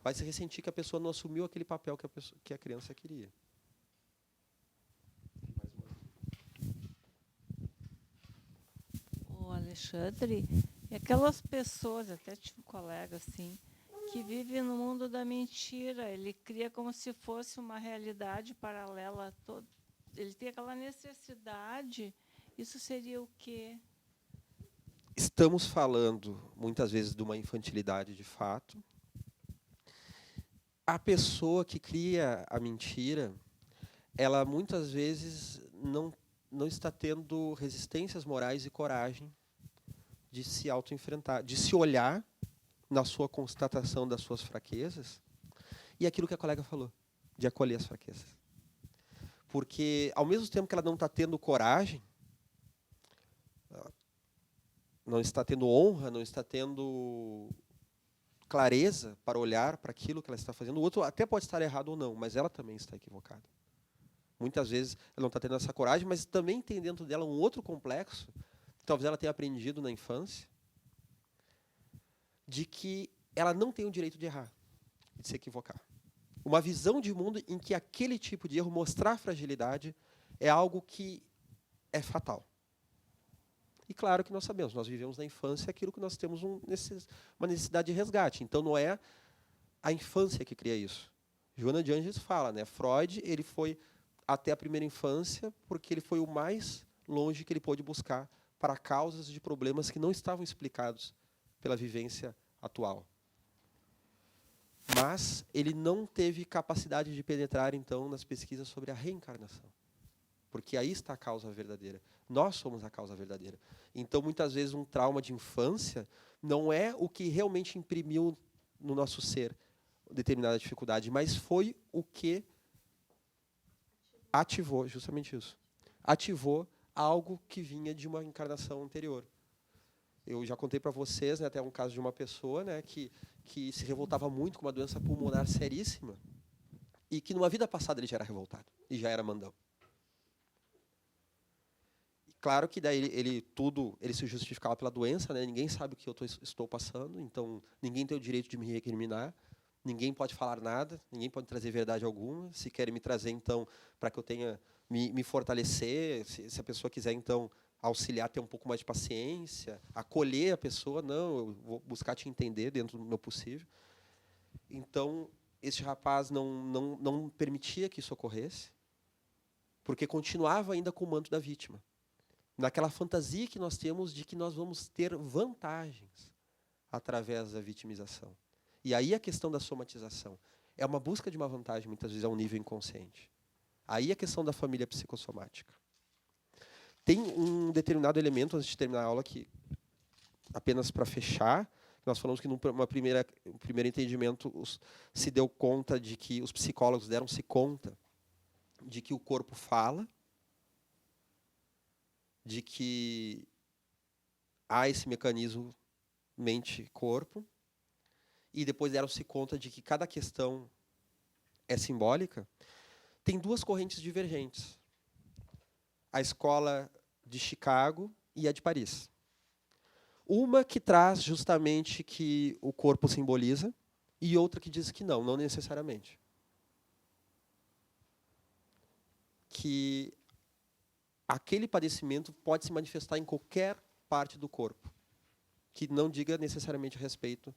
Vai se ressentir que a pessoa não assumiu aquele papel que a criança queria. O Alexandre, e aquelas pessoas, até tive um colega assim, que vive no mundo da mentira, ele cria como se fosse uma realidade paralela a todo. Ele tem aquela necessidade, isso seria o quê? Estamos falando, muitas vezes, de uma infantilidade de fato. A pessoa que cria a mentira, ela muitas vezes não está tendo resistências morais e coragem de se autoenfrentar, de se olhar na sua constatação das suas fraquezas e aquilo que a colega falou, de acolher as fraquezas. Porque, ao mesmo tempo que ela não está tendo coragem, não está tendo honra, não está tendo clareza para olhar para aquilo que ela está fazendo, o outro até pode estar errado ou não, mas ela também está equivocada. Muitas vezes ela não está tendo essa coragem, mas também tem dentro dela um outro complexo, que talvez ela tenha aprendido na infância, de que ela não tem o direito de errar, de se equivocar. Uma visão de mundo em que aquele tipo de erro, mostrar fragilidade, é algo que é fatal. E claro que nós sabemos, nós vivemos na infância aquilo que nós temos uma necessidade de resgate. Então não é a infância que cria isso. Joana de Ângeles fala, né? Freud, ele foi até a primeira infância porque ele foi o mais longe que ele pôde buscar para causas de problemas que não estavam explicados pela vivência atual. Mas ele não teve capacidade de penetrar, então, nas pesquisas sobre a reencarnação. Porque aí está a causa verdadeira. Nós somos a causa verdadeira. Então, muitas vezes, um trauma de infância não é o que realmente imprimiu no nosso ser determinada dificuldade, mas foi o que ativou, justamente isso. Ativou algo que vinha de uma encarnação anterior. Eu já contei para vocês, né, até um caso de uma pessoa, né, que se revoltava muito com uma doença pulmonar seríssima e que numa vida passada ele já era revoltado e já era mandão. E claro que daí ele se justificava pela doença, né, ninguém sabe o que eu estou passando, então ninguém tem o direito de me recriminar, ninguém pode falar nada, ninguém pode trazer verdade alguma. Se querem me trazer, então, para que eu tenha me fortalecer, se a pessoa quiser, então, auxiliar, ter um pouco mais de paciência, acolher a pessoa, não, eu vou buscar te entender dentro do meu possível. Então, este rapaz não permitia que isso ocorresse, porque continuava ainda com o manto da vítima. Naquela fantasia que nós temos de que nós vamos ter vantagens através da vitimização. E aí a questão da somatização. É uma busca de uma vantagem, muitas vezes, a um nível inconsciente. Aí a questão da família psicossomática. Tem um determinado elemento, antes de terminar a aula, que, apenas para fechar, nós falamos que, num primeiro entendimento, se deu conta de que os psicólogos deram-se conta de que o corpo fala, de que há esse mecanismo mente-corpo, e depois deram-se conta de que cada questão é simbólica. Tem duas correntes divergentes. A escola de Chicago e a de Paris. Uma que traz justamente que o corpo simboliza, e outra que diz que não necessariamente. Que aquele padecimento pode se manifestar em qualquer parte do corpo, que não diga necessariamente respeito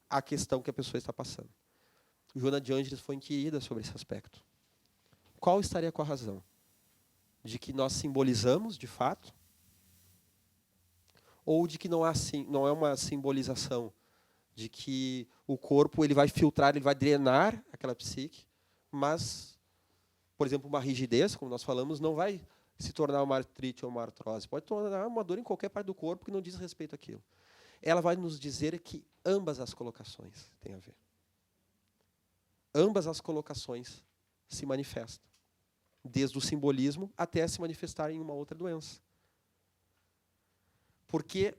à questão que a pessoa está passando. Joana de Ângeles foi inquirida sobre esse aspecto. Qual estaria com a razão? De que nós simbolizamos, de fato, ou de que não é uma simbolização, de que o corpo ele vai filtrar, ele vai drenar aquela psique, mas, por exemplo, uma rigidez, como nós falamos, não vai se tornar uma artrite ou uma artrose. Pode tornar uma dor em qualquer parte do corpo que não diz respeito àquilo. Ela vai nos dizer que ambas as colocações têm a ver. Ambas as colocações se manifestam. Desde o simbolismo até se manifestar em uma outra doença. Porque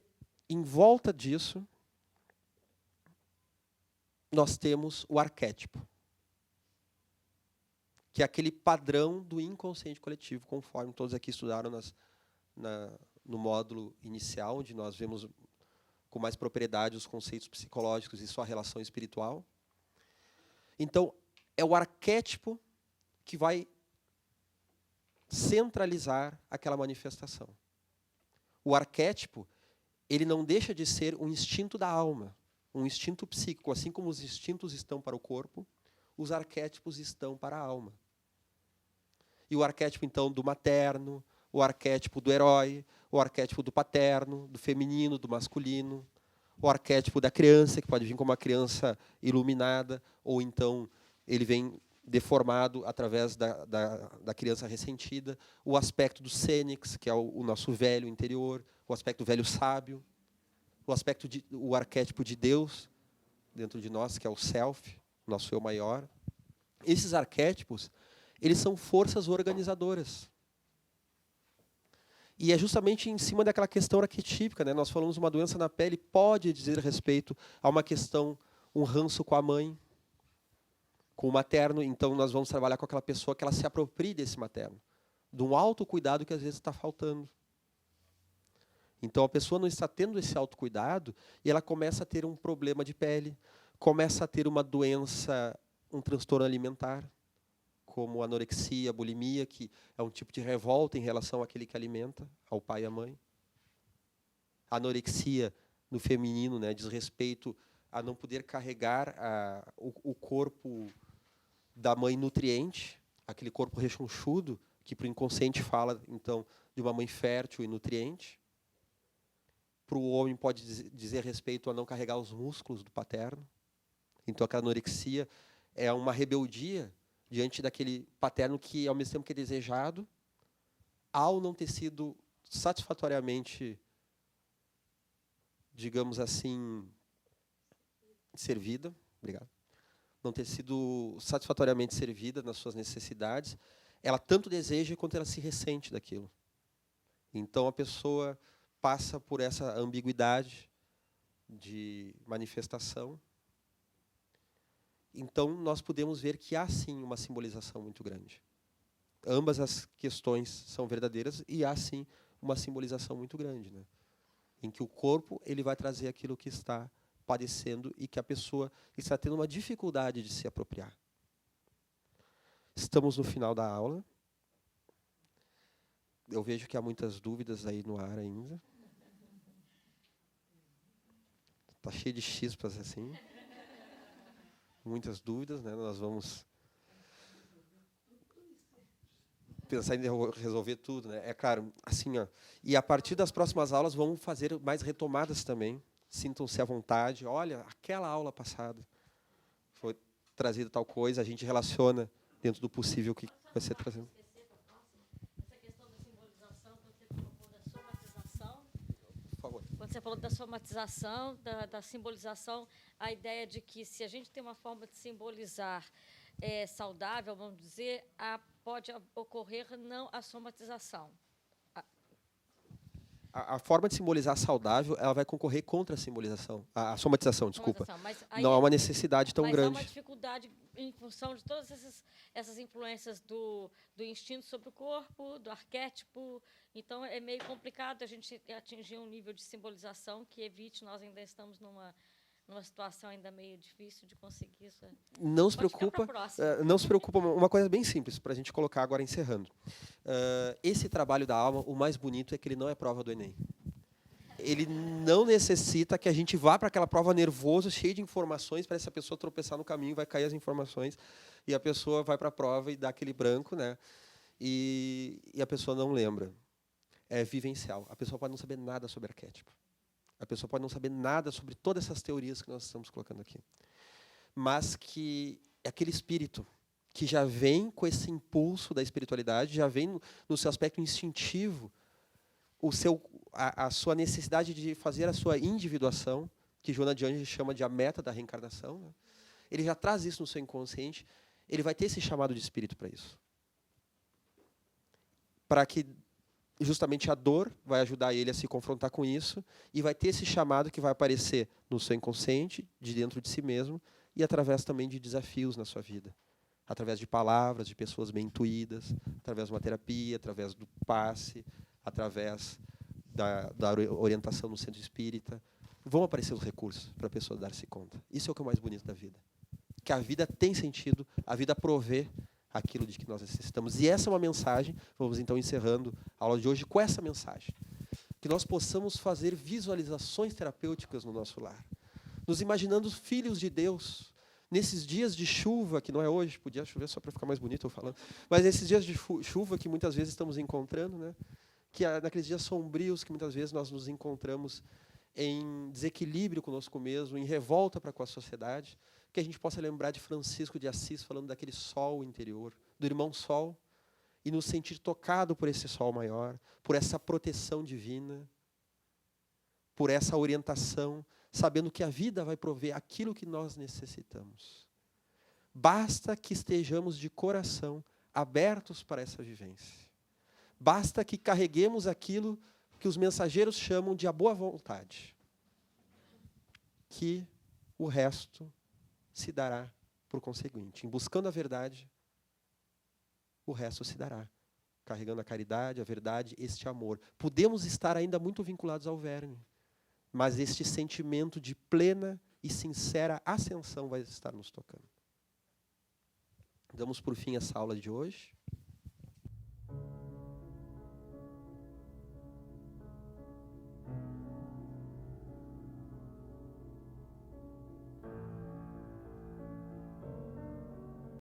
em volta disso nós temos o arquétipo, que é aquele padrão do inconsciente coletivo, conforme todos aqui estudaram no módulo inicial, onde nós vemos com mais propriedade os conceitos psicológicos e sua relação espiritual. Então, é o arquétipo que vai centralizar aquela manifestação. O arquétipo, ele não deixa de ser um instinto da alma, um instinto psíquico. Assim como os instintos estão para o corpo, os arquétipos estão para a alma. E o arquétipo, então, do materno, o arquétipo do herói, o arquétipo do paterno, do feminino, do masculino, o arquétipo da criança, que pode vir como uma criança iluminada, ou então ele vem deformado através da criança ressentida, o aspecto do Sênix, que é o nosso velho interior, o aspecto do velho sábio, o arquétipo de Deus dentro de nós, que é o self, nosso eu maior. Esses arquétipos, eles são forças organizadoras. E é justamente em cima daquela questão arquetípica, né? Nós falamos uma doença na pele pode dizer respeito a uma questão, um ranço com a mãe, com o materno. Então, nós vamos trabalhar com aquela pessoa que ela se aproprie desse materno, de um autocuidado que às vezes está faltando. Então, a pessoa não está tendo esse autocuidado e ela começa a ter um problema de pele, começa a ter uma doença, um transtorno alimentar, como anorexia, bulimia, que é um tipo de revolta em relação àquele que alimenta, ao pai e à mãe. A anorexia no feminino, né, diz respeito a não poder carregar o corpo da mãe nutriente, aquele corpo rechonchudo, que para o inconsciente fala, então, de uma mãe fértil e nutriente. Para o homem pode dizer respeito a não carregar os músculos do paterno. Então, a anorexia é uma rebeldia diante daquele paterno que, ao mesmo tempo que é desejado, ao não ter sido satisfatoriamente, digamos assim, servida, obrigado, não ter sido satisfatoriamente servida nas suas necessidades, ela tanto deseja quanto ela se ressente daquilo. Então, a pessoa passa por essa ambiguidade de manifestação. Então, nós podemos ver que há, sim, uma simbolização muito grande. Ambas as questões são verdadeiras e há, sim, uma simbolização muito grande, né? Em que o corpo ele vai trazer aquilo que está padecendo e que a pessoa está tendo uma dificuldade de se apropriar. Estamos no final da aula. Eu vejo que há muitas dúvidas aí no ar ainda. Está cheio de chispas assim. Muitas dúvidas, né? Nós vamos pensar em resolver tudo, né? É claro, assim, ó. E a partir das próximas aulas vamos fazer mais retomadas também. Sintam-se à vontade. Olha, aquela aula passada foi trazida tal coisa, a gente relaciona dentro do possível que vai ser trazido. Quando você falou da somatização, da simbolização, a ideia de que se a gente tem uma forma de simbolizar saudável, vamos dizer, pode ocorrer não a somatização. A forma de simbolizar saudável, ela vai concorrer contra a simbolização, a somatização, desculpa. Não há uma necessidade tão grande. Mas há uma dificuldade em função de todas essas influências do instinto sobre o corpo, do arquétipo. Então, é meio complicado a gente atingir um nível de simbolização que evite, nós ainda estamos numa situação ainda meio difícil de conseguir isso. Não se preocupa, não se preocupa, uma coisa bem simples, para a gente colocar agora encerrando. Esse trabalho da alma, o mais bonito é que ele não é prova do Enem. Ele não necessita que a gente vá para aquela prova nervoso, cheio de informações, para essa pessoa tropeçar no caminho, vai cair as informações, e a pessoa vai para a prova e dá aquele branco, né? E a pessoa não lembra. É vivencial. A pessoa pode não saber nada sobre arquétipo. A pessoa pode não saber nada sobre todas essas teorias que nós estamos colocando aqui. Mas que é aquele espírito que já vem com esse impulso da espiritualidade, já vem no seu aspecto instintivo, a sua necessidade de fazer a sua individuação, que Joana de Angelis chama de a meta da reencarnação, né? Ele já traz isso no seu inconsciente, ele vai ter esse chamado de espírito para isso. Para que justamente a dor vai ajudar ele a se confrontar com isso e vai ter esse chamado que vai aparecer no seu inconsciente, de dentro de si mesmo, e através também de desafios na sua vida. Através de palavras, de pessoas bem intuídas, através de uma terapia, através do passe, através da orientação no centro espírita. Vão aparecer os recursos para a pessoa dar-se conta. Isso é o que é o mais bonito da vida. Que a vida tem sentido, a vida provê aquilo de que nós necessitamos. E essa é uma mensagem, vamos então encerrando a aula de hoje com essa mensagem. Que nós possamos fazer visualizações terapêuticas no nosso lar. Nos imaginando filhos de Deus, nesses dias de chuva, que não é hoje, podia chover só para ficar mais bonito eu falando, mas nesses dias de chuva que muitas vezes estamos encontrando, né? Que naqueles dias sombrios que muitas vezes nós nos encontramos em desequilíbrio conosco mesmo, em revolta para com a sociedade, que a gente possa lembrar de Francisco de Assis falando daquele sol interior, do irmão sol, e nos sentir tocado por esse sol maior, por essa proteção divina, por essa orientação, sabendo que a vida vai prover aquilo que nós necessitamos. Basta que estejamos de coração abertos para essa vivência. Basta que carreguemos aquilo que os mensageiros chamam de a boa vontade. Que o resto se dará por conseguinte. Em buscando a verdade, o resto se dará. Carregando a caridade, a verdade, este amor. Podemos estar ainda muito vinculados ao verme, mas este sentimento de plena e sincera ascensão vai estar nos tocando. Damos por fim essa aula de hoje.